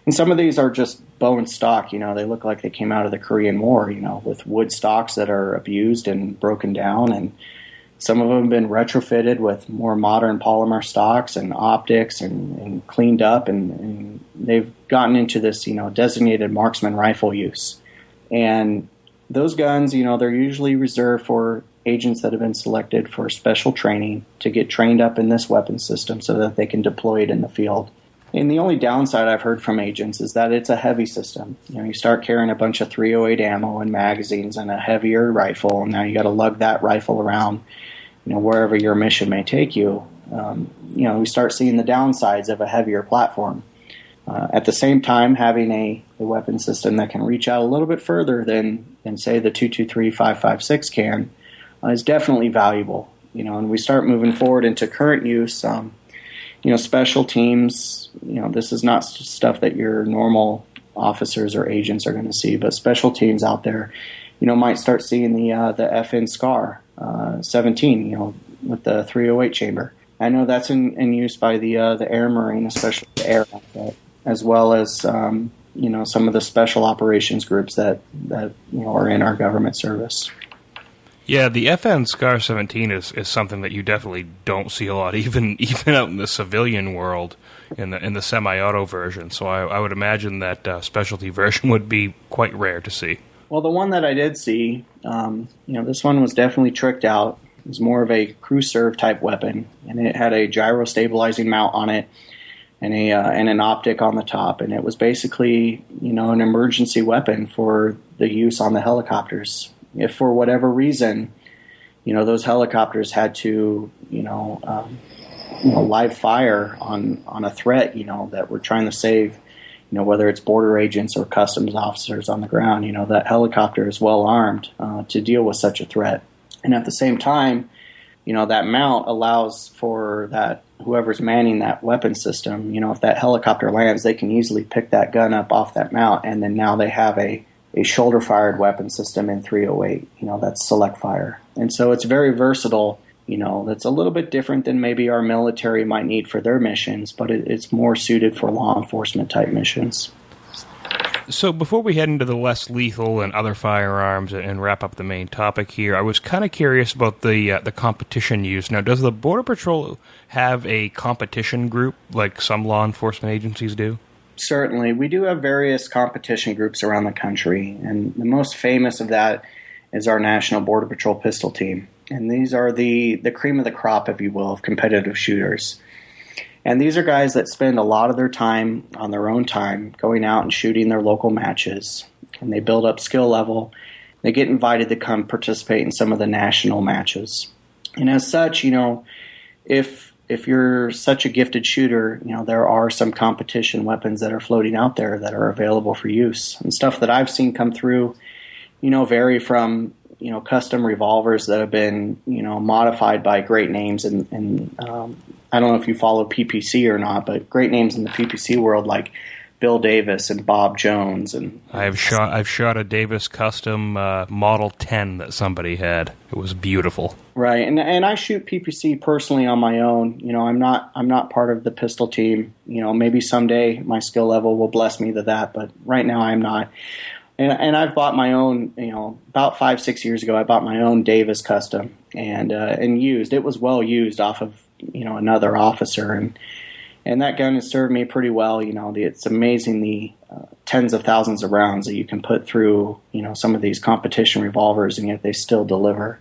And some of these are just bone stock, they look like they came out of the Korean War, with wood stocks that are abused and broken down. And some of them have been retrofitted with more modern polymer stocks and optics and cleaned up. And they've gotten into this, designated marksman rifle use. And those guns, they're usually reserved for agents that have been selected for special training to get trained up in this weapon system so that they can deploy it in the field. And the only downside I've heard from agents is that it's a heavy system. You start carrying a bunch of .308 ammo and magazines and a heavier rifle, and now you got to lug that rifle around, wherever your mission may take you. We start seeing the downsides of a heavier platform. At the same time, having a weapon system that can reach out a little bit further than say, the 223 5.56 can is definitely valuable. And we start moving forward into current use. Special teams, this is not stuff that your normal officers or agents are going to see, but special teams out there, might start seeing the FN SCAR 17, with the 308 chamber. I know that's in use by the Air Marine, especially the Air outfit, as well as some of the special operations groups that are in our government service. Yeah, the FN SCAR 17 is something that you definitely don't see a lot, even out in the civilian world, in the semi-auto version. So I would imagine that specialty version would be quite rare to see. Well, the one that I did see, this one was definitely tricked out. It was more of a crew serve type weapon, and it had a gyro stabilizing mount on it and an optic on the top, and it was basically an emergency weapon for the use on the helicopters. If for whatever reason, those helicopters had to, live fire on a threat, that we're trying to save, whether it's border agents or customs officers on the ground, that helicopter is well armed to deal with such a threat. And at the same time, that mount allows for that whoever's manning that weapon system, if that helicopter lands, they can easily pick that gun up off that mount, and then now they have a shoulder-fired weapon system in 308, that's select fire. And so it's very versatile, that's a little bit different than maybe our military might need for their missions, but it's more suited for law enforcement type missions. So before we head into the less lethal and other firearms and wrap up the main topic here, I was kind of curious about the competition use. Now, does the Border Patrol have a competition group like some law enforcement agencies do? Certainly. We do have various competition groups around the country, and the most famous of that is our National Border Patrol Pistol Team. And these are the cream of the crop, if you will, of competitive shooters. And these are guys that spend a lot of their time on their own time going out and shooting their local matches. And they build up skill level. They get invited to come participate in some of the national matches. And as such, if you're such a gifted shooter, there are some competition weapons that are floating out there that are available for use. And stuff that I've seen come through, vary from, custom revolvers that have been, modified by great names. And I don't know if you follow PPC or not, but great names in the PPC world like Bill Davis and Bob Jones. And I've shot a Davis custom Model 10 that somebody had. It was beautiful. Right, and I shoot PPC personally on my own. I'm not part of the pistol team. Maybe someday my skill level will bless me to that, but right now I'm not. And I've bought my own. About 5-6 years ago, I bought my own Davis custom and used. It was well used off of another officer, and that gun has served me pretty well. It's amazing the tens of thousands of rounds that you can put through some of these competition revolvers, and yet they still deliver.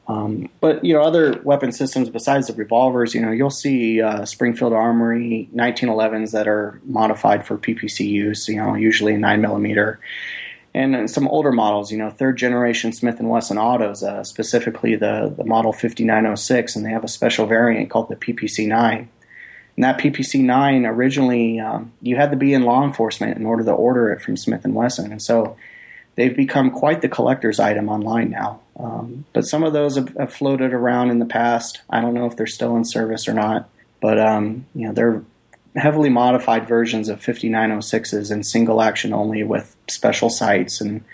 But other weapon systems besides the revolvers, you'll see Springfield Armory 1911s that are modified for PPC use, usually 9mm, and some older models, third generation Smith & Wesson autos, specifically the model 5906, and they have a special variant called the PPC-9. And that PPC-9 originally, you had to be in law enforcement in order to order it from Smith & Wesson, and so they've become quite the collector's item online now. But some of those have floated around in the past. I don't know if they're still in service or not, but they're heavily modified versions of 5906s and single action only with special sights, and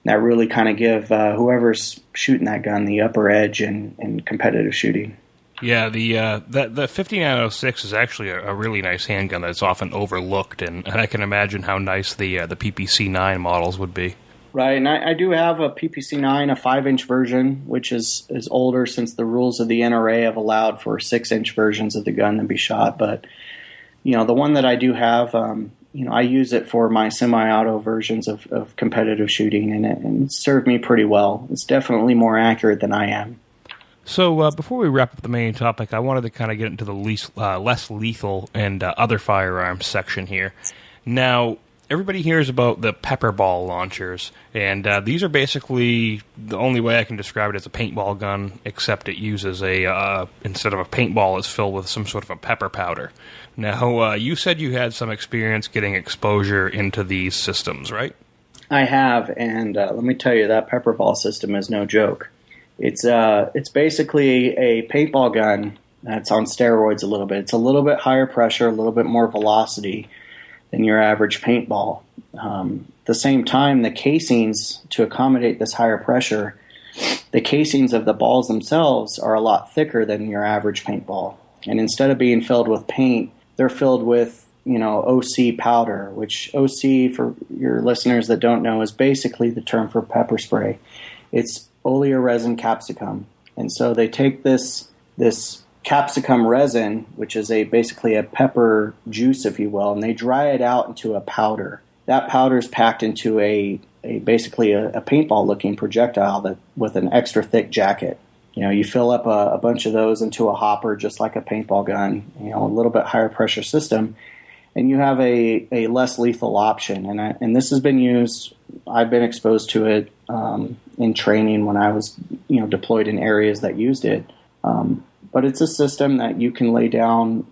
that really kind of give whoever's shooting that gun the upper edge in competitive shooting. Yeah, the 5906 is actually a really nice handgun that's often overlooked, and I can imagine how nice the PPC-9 models would be. Right, and I do have a PPC-9, a 5-inch version, which is older since the rules of the NRA have allowed for 6-inch versions of the gun to be shot. But, the one that I do have, I use it for my semi-auto versions of competitive shooting, and it served me pretty well. It's definitely more accurate than I am. So before we wrap up the main topic, I wanted to kind of get into the less lethal and other firearms section here. Now, everybody hears about the pepper ball launchers, and these are basically, the only way I can describe it as a paintball gun, except it uses instead of a paintball, it's filled with some sort of a pepper powder. Now, you said you had some experience getting exposure into these systems, right? I have, and let me tell you, that pepper ball system is no joke. It's basically a paintball gun that's on steroids a little bit. It's a little bit higher pressure, a little bit more velocity than your average paintball. At the same time, the casings, to accommodate this higher pressure, the casings of the balls themselves are a lot thicker than your average paintball. And instead of being filled with paint, they're filled with, OC powder, which OC, for your listeners that don't know, is basically the term for pepper spray. It's oleoresin capsicum. And so they take this capsicum resin, which is basically a pepper juice, if you will, and they dry it out into a powder. That powder is packed into basically a paintball-looking projectile with an extra thick jacket. You fill up a bunch of those into a hopper, just like a paintball gun, a little bit higher pressure system, and you have a less lethal option. And this has been used. I've been exposed to it in training when I was, deployed in areas that used it. But it's a system that you can lay down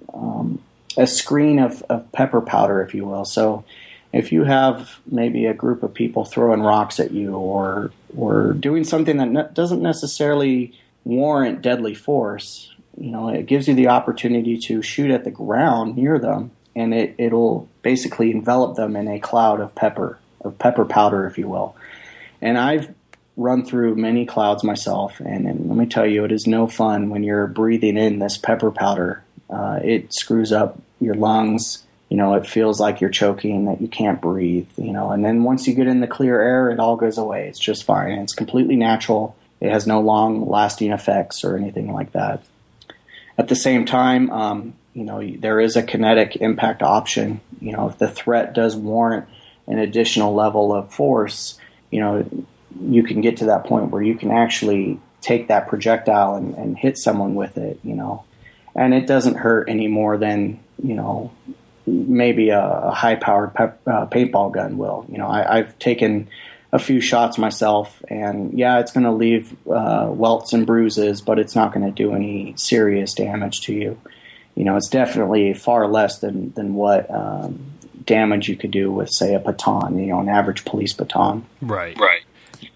a screen of pepper powder, if you will. So if you have maybe a group of people throwing rocks at you or doing something that doesn't necessarily warrant deadly force, it gives you the opportunity to shoot at the ground near them, and it'll basically envelop them in a cloud of pepper powder, if you will. And I've run through many clouds myself, and let me tell you, it is no fun when you're breathing in this pepper powder. It screws up your lungs. It feels like you're choking, that you can't breathe, and then once you get in the clear air, it all goes away. It's just fine. And it's completely natural. It has no long-lasting effects or anything like that. At the same time, there is a kinetic impact option. If the threat does warrant an additional level of force, you can get to that point where you can actually take that projectile and hit someone with it, and it doesn't hurt any more than, maybe a high-powered paintball gun will. I've taken a few shots myself, and yeah, it's going to leave welts and bruises, but it's not going to do any serious damage to you. It's definitely far less than what damage you could do with, say, a baton, an average police baton. Right.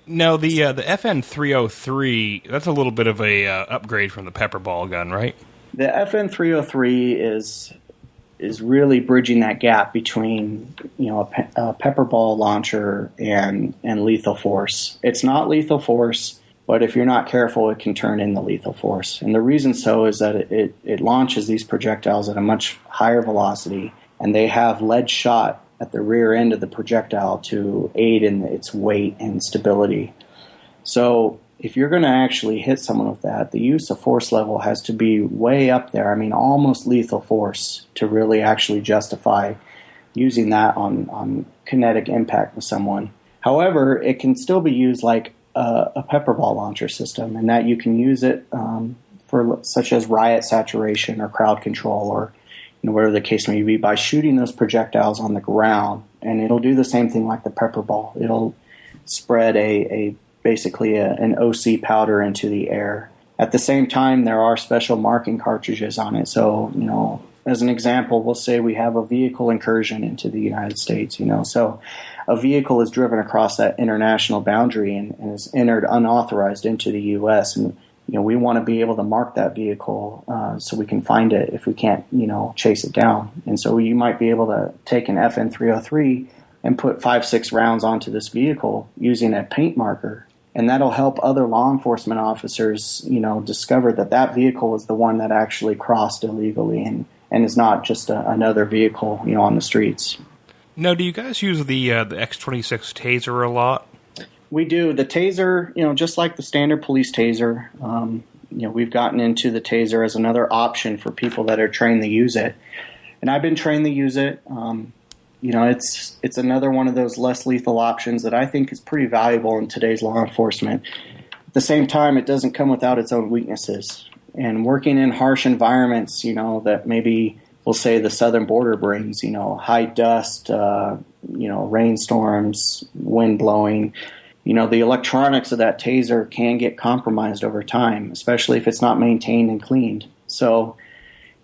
Now, the FN 303, that's a little bit of a upgrade from the pepper ball gun, right? The FN 303 is really bridging that gap between a pepper ball launcher and lethal force. It's not lethal force, but if you're not careful, it can turn into lethal force. And the reason so is that it launches these projectiles at a much higher velocity, and they have lead shot at the rear end of the projectile to aid in its weight and stability. So if you're going to actually hit someone with that, the use of force level has to be way up there. I mean, almost lethal force to really actually justify using that on kinetic impact with someone. However, it can still be used like a pepper ball launcher system, and that you can use it for such as riot saturation or crowd control, or whatever the case may be, by shooting those projectiles on the ground. And it'll do the same thing like the pepper ball. It'll spread basically an OC powder into the air. At the same time, there are special marking cartridges on it. So, as an example, we'll say we have a vehicle incursion into the United States, So a vehicle is driven across that international boundary and is entered unauthorized into the U.S. And, we want to be able to mark that vehicle so we can find it if we can't, chase it down. And so you might be able to take an FN 303 and put 5-6 rounds onto this vehicle using a paint marker. And that'll help other law enforcement officers, discover that vehicle was the one that actually crossed illegally and is not just another vehicle, on the streets. Now, do you guys use the X26 taser a lot? We do. The taser, just like the standard police taser, we've gotten into the taser as another option for people that are trained to use it. And I've been trained to use it. It's another one of those less lethal options that I think is pretty valuable in today's law enforcement. At the same time, it doesn't come without its own weaknesses. And working in harsh environments, that maybe we'll say the southern border brings, high dust, rainstorms, wind blowing, the electronics of that taser can get compromised over time, especially if it's not maintained and cleaned. So,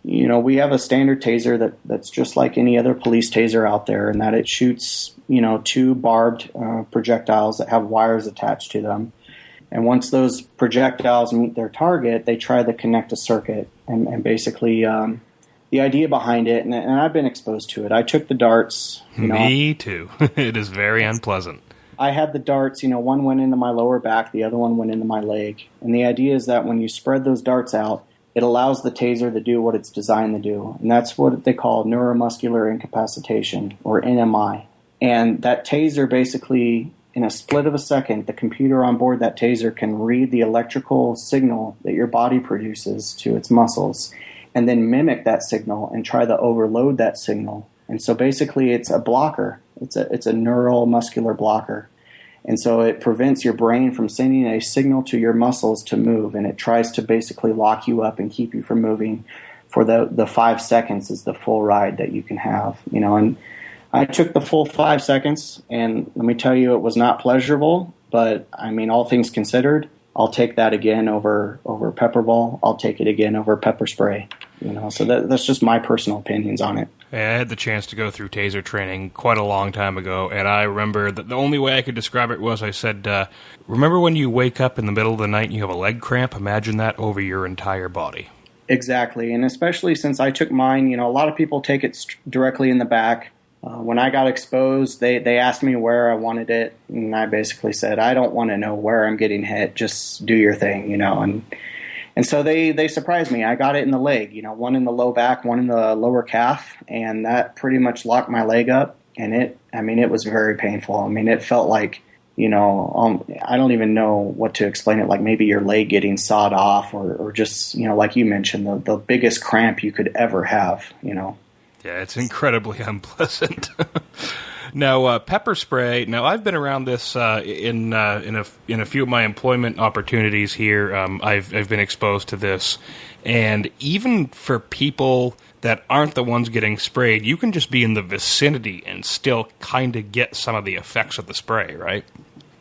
we have a standard taser that's just like any other police taser out there, in that it shoots, 2 barbed projectiles that have wires attached to them. And once those projectiles meet their target, they try to connect a circuit. And basically, the idea behind it, and I've been exposed to it. I took the darts. Me too. It is very unpleasant. I had the darts, one went into my lower back, the other one went into my leg. And the idea is that when you spread those darts out, it allows the taser to do what it's designed to do. And that's what they call neuromuscular incapacitation, or NMI. And that taser basically, in a split of a second, the computer on board that taser can read the electrical signal that your body produces to its muscles, and then mimic that signal and try to overload that signal. And so basically it's a blocker. It's a neuromuscular blocker. And so it prevents your brain from sending a signal to your muscles to move, and it tries to basically lock you up and keep you from moving for the 5 seconds is the full ride that you can have. And I took the full 5 seconds, and let me tell you, it was not pleasurable, but all things considered, I'll take that again over pepper ball. I'll take it again over pepper spray. So that's just my personal opinions on it. I had the chance to go through taser training quite a long time ago, and I remember that the only way I could describe it was I said, remember when you wake up in the middle of the night and you have a leg cramp? Imagine that over your entire body. Exactly, and especially since I took mine, a lot of people take it directly in the back. When I got exposed, they asked me where I wanted it, and I basically said, I don't want to know where I'm getting hit, just do your thing, And so they surprised me. I got it in the leg, one in the low back, one in the lower calf, and that pretty much locked my leg up. And it was very painful. It felt like, I don't even know what to explain it, like maybe your leg getting sawed off or just, like you mentioned, the biggest cramp you could ever have, Yeah, it's incredibly unpleasant. Now, pepper spray. Now, I've been around this in a few of my employment opportunities here. I've been exposed to this, and even for people that aren't the ones getting sprayed, you can just be in the vicinity and still kind of get some of the effects of the spray, right?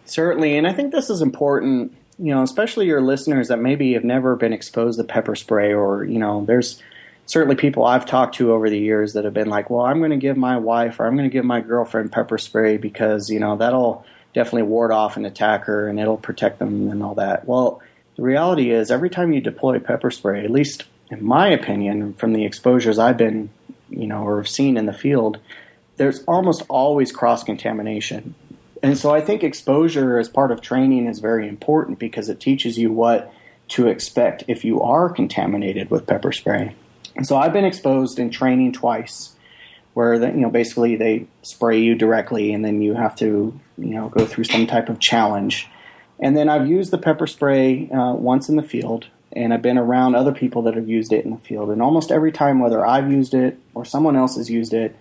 Certainly, and I think this is important. Especially your listeners that maybe have never been exposed to pepper spray, or there's certainly people I've talked to over the years that have been like, well, I'm going to give my wife or I'm going to give my girlfriend pepper spray because, that'll definitely ward off an attacker and it'll protect them and all that. Well, the reality is every time you deploy pepper spray, at least in my opinion, from the exposures I've been, or have seen in the field, there's almost always cross-contamination. And so I think exposure as part of training is very important because it teaches you what to expect if you are contaminated with pepper spray. And so I've been exposed in training twice where basically they spray you directly and then you have to, go through some type of challenge. And then I've used the pepper spray once in the field, and I've been around other people that have used it in the field. And almost every time, whether I've used it or someone else has used it,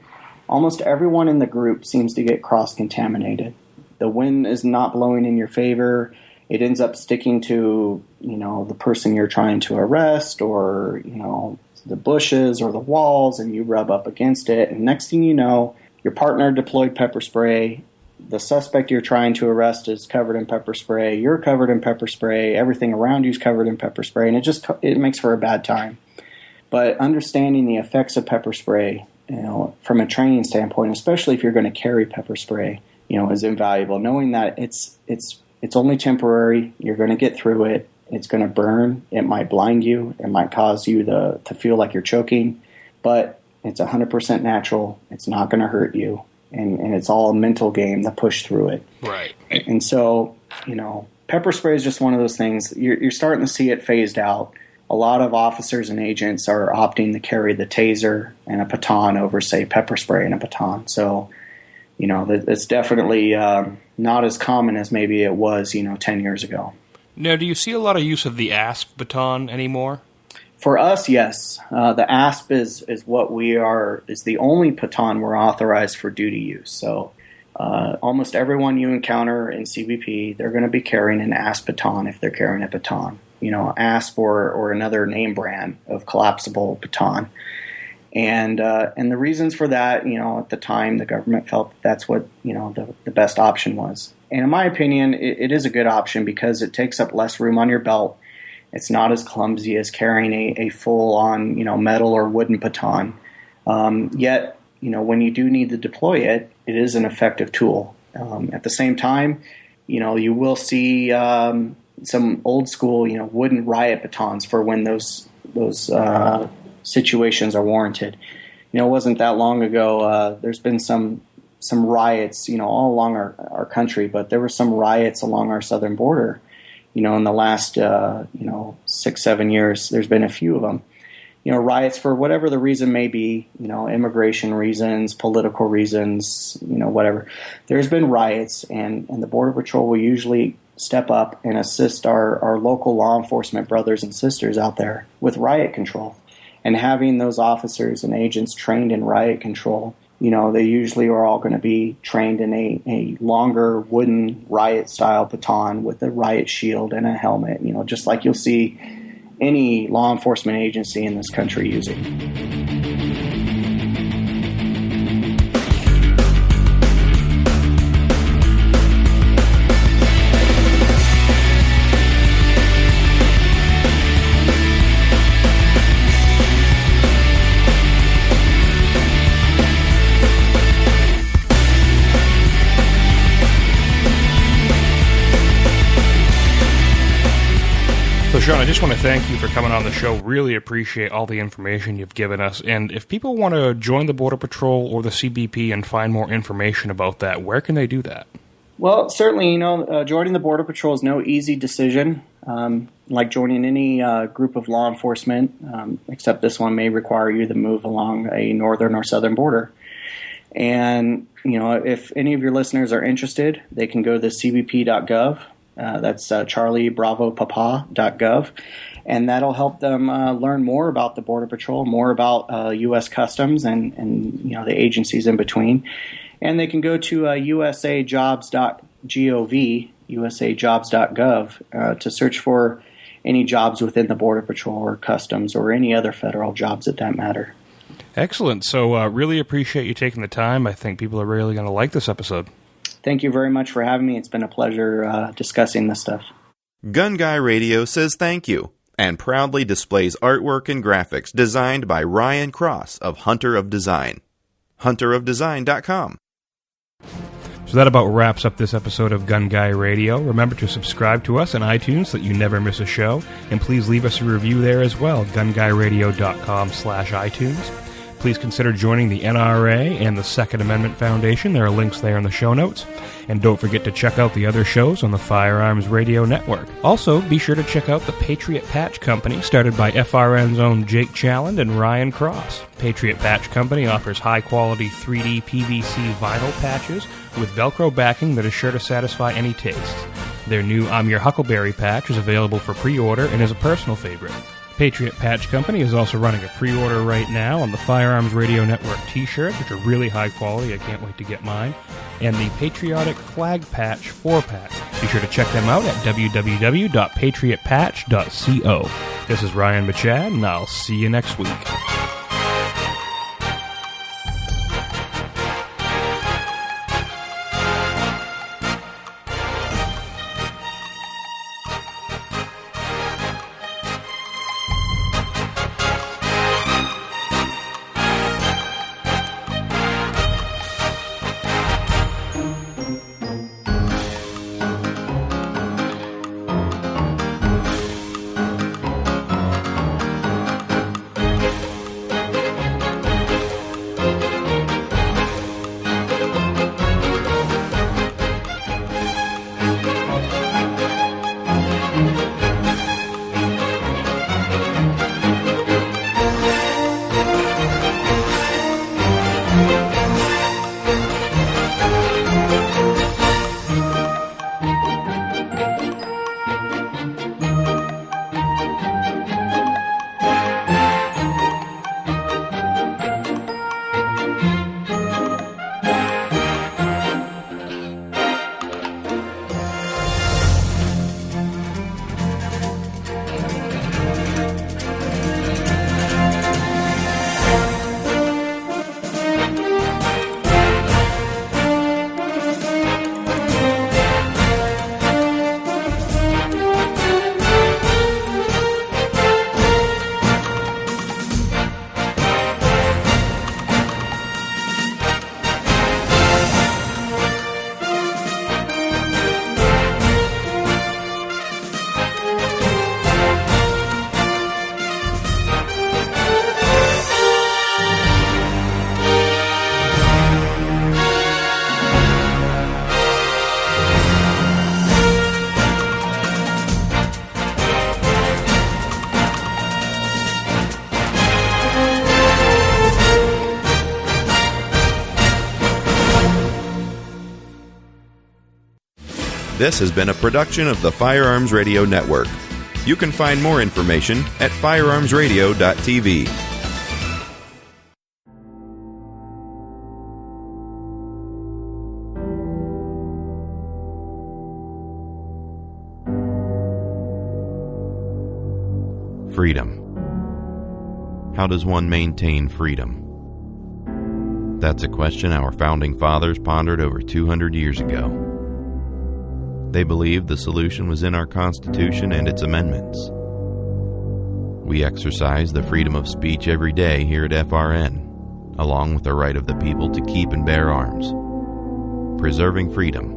almost everyone in the group seems to get cross-contaminated. The wind is not blowing in your favor. It ends up sticking to, the person you're trying to arrest or, the bushes or the walls, and you rub up against it. And next thing you know, your partner deployed pepper spray. The suspect you're trying to arrest is covered in pepper spray. You're covered in pepper spray. Everything around you is covered in pepper spray. And it makes for a bad time. But understanding the effects of pepper spray, from a training standpoint, especially if you're going to carry pepper spray, is invaluable. Knowing that it's only temporary. You're going to get through it. It's going to burn. It might blind you. It might cause you to feel like you're choking. But it's 100% natural. It's not going to hurt you. And it's all a mental game to push through it. Right. And so, pepper spray is just one of those things. You're starting to see it phased out. A lot of officers and agents are opting to carry the taser and a baton over, say, pepper spray and a baton. So, it's definitely not as common as maybe it was, 10 years ago. Now, do you see a lot of use of the ASP baton anymore? For us, yes. The ASP is what is the only baton we're authorized for duty use. So, Almost everyone you encounter in CBP, they're going to be carrying an ASP baton if they're carrying a baton. ASP or another name brand of collapsible baton. And the reasons for that, at the time, the government felt that's what, the best option was. And in my opinion, it is a good option because it takes up less room on your belt. It's not as clumsy as carrying a full-on, metal or wooden baton. Yet, when you do need to deploy it, it is an effective tool. At the same time, you will see some old school, wooden riot batons for when those situations are warranted. It wasn't that long ago. There's been some riots, all along our country, but there were some riots along our southern border. In the last 6-7 years, there's been a few of them. Riots for whatever the reason may be, immigration reasons, political reasons, whatever. There's been riots, and the Border Patrol will usually step up and assist our local law enforcement brothers and sisters out there with riot control. And having those officers and agents trained in riot control, they usually are all going to be trained in a longer wooden riot-style baton with a riot shield and a helmet, just like you'll see any law enforcement agency in this country using. So, Sean, I just want to thank you for coming on the show. Really appreciate all the information you've given us. And if people want to join the Border Patrol or the CBP and find more information about that, where can they do that? Well, certainly, joining the Border Patrol is no easy decision. Like joining any group of law enforcement, except this one may require you to move along a northern or southern border. And, if any of your listeners are interested, they can go to cbp.gov. That's charliebravopapa.gov, and that'll help them learn more about the Border Patrol, more about U.S. Customs and the agencies in between. And they can go to usajobs.gov, usajobs.gov, to search for any jobs within the Border Patrol or Customs or any other federal jobs at that matter. Excellent. So really appreciate you taking the time. I think people are really going to like this episode. Thank you very much for having me. It's been a pleasure discussing this stuff. Gun Guy Radio says thank you and proudly displays artwork and graphics designed by Ryan Cross of Hunter of Design. hunterofdesign.com. So that about wraps up this episode of Gun Guy Radio. Remember to subscribe to us on iTunes so that you never miss a show. And please leave us a review there as well, gunguyradio.com/iTunes. Please consider joining the NRA and the Second Amendment Foundation. There are links there in the show notes. And don't forget to check out the other shows on the Firearms Radio Network. Also, be sure to check out the Patriot Patch Company, started by FRN's own Jake Challand and Ryan Cross. Patriot Patch Company offers high-quality 3D PVC vinyl patches with Velcro backing that is sure to satisfy any taste. Their new I'm Your Huckleberry patch is available for pre-order and is a personal favorite. Patriot Patch Company is also running a pre-order right now on the Firearms Radio Network t-shirts, which are really high quality. I can't wait to get mine. And the Patriotic Flag Patch 4-pack. Be sure to check them out at www.patriotpatch.co. This is Ryan Bachad, and I'll see you next week. This has been a production of the Firearms Radio Network. You can find more information at firearmsradio.tv. Freedom. How does one maintain freedom? That's a question our founding fathers pondered over 200 years ago. They believed the solution was in our Constitution and its amendments. We exercise the freedom of speech every day here at FRN, along with the right of the people to keep and bear arms. Preserving freedom.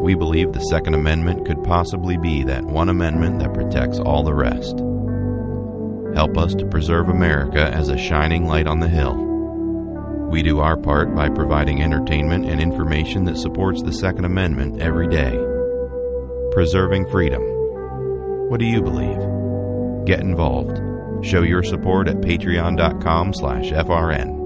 We believe the Second Amendment could possibly be that one amendment that protects all the rest. Help us to preserve America as a shining light on the hill. We do our part by providing entertainment and information that supports the Second Amendment every day. Preserving freedom. What do you believe? Get involved. Show your support at patreon.com/FRN.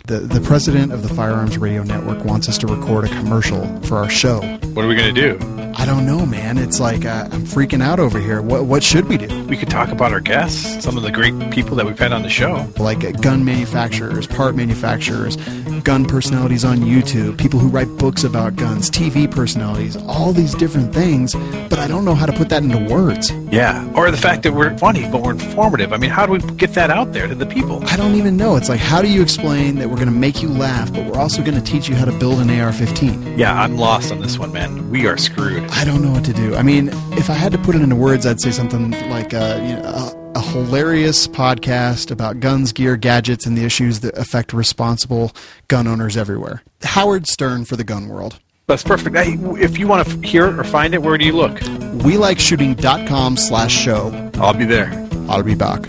The president of the Firearms Radio Network wants us to record a commercial for our show. What are we going to do? I don't know, man. It's like I'm freaking out over here. What should we do? We could talk about our guests, some of the great people that we've had on the show. Like gun manufacturers, part manufacturers, gun personalities on YouTube, people who write books about guns, TV personalities, all these different things, but I don't know how to put that into words. Yeah, or the fact that we're funny, but we're informative. I mean, how do we get that out there to the people? I don't even know. It's like, how do you explain that we're going to make you laugh, but we're also going to teach you how to build an AR-15? Yeah, I'm lost on this one, man. We are screwed. I don't know what to do. I mean, if I had to put it into words, I'd say something like a hilarious podcast about guns, gear, gadgets, and the issues that affect responsible gun owners everywhere. Howard Stern for the gun world. That's perfect. Hey, if you want to hear it or find it, where do you look? WeLikeShooting.com/show. I'll be there. I'll be back.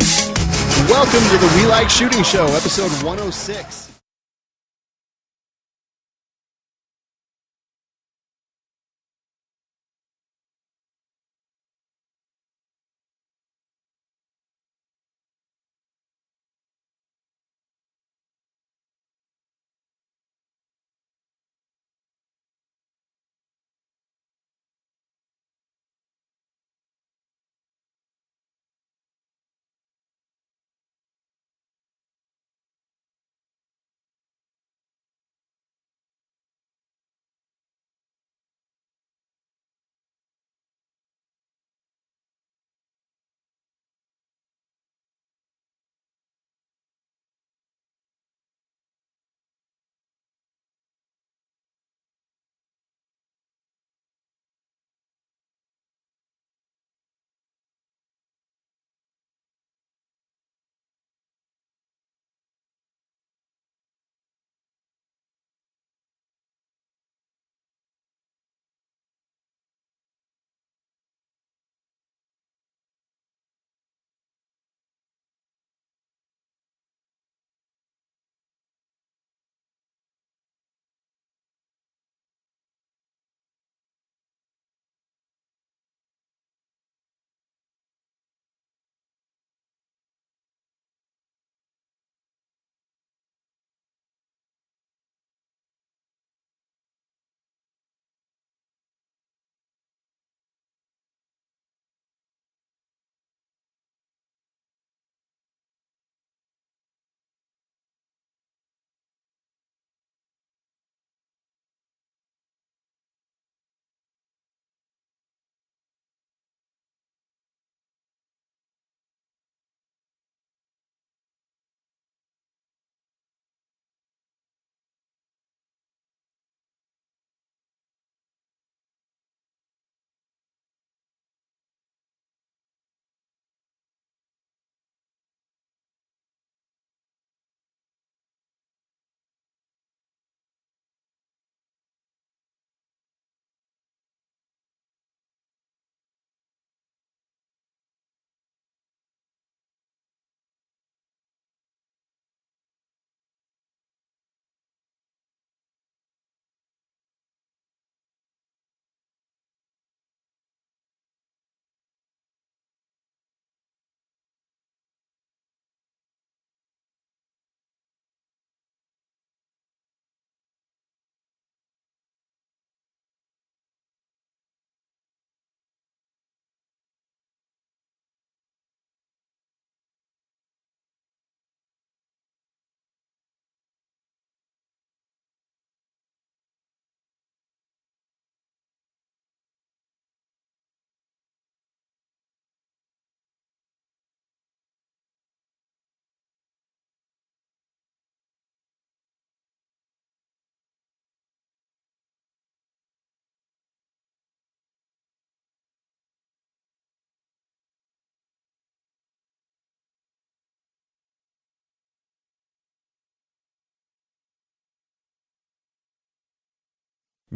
Welcome to the We Like Shooting Show, episode 106.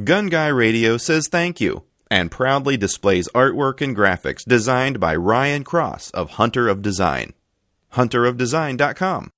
Gun Guy Radio says thank you and proudly displays artwork and graphics designed by Ryan Cross of Hunter of Design. hunterofdesign.com.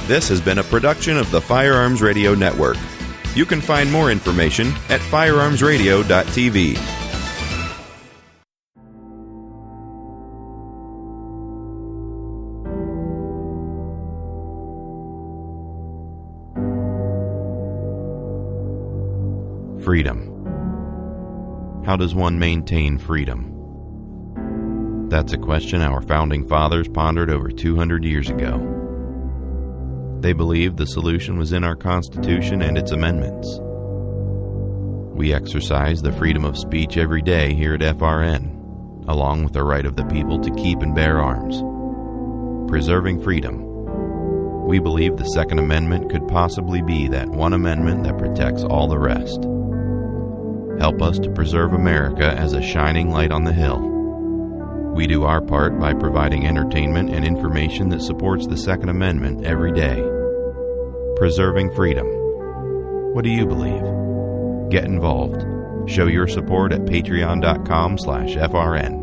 This has been a production of the Firearms Radio Network. You can find more information at firearmsradio.tv. Freedom. How does one maintain freedom? That's a question our founding fathers pondered over 200 years ago. They believed the solution was in our Constitution and its amendments. We exercise the freedom of speech every day here at FRN, along with the right of the people to keep and bear arms. Preserving freedom. We believe the Second Amendment could possibly be that one amendment that protects all the rest. Help us to preserve America as a shining light on the hill. We do our part by providing entertainment and information that supports the Second Amendment every day. Preserving freedom. What do you believe? Get involved. Show your support at patreon.com/FRN.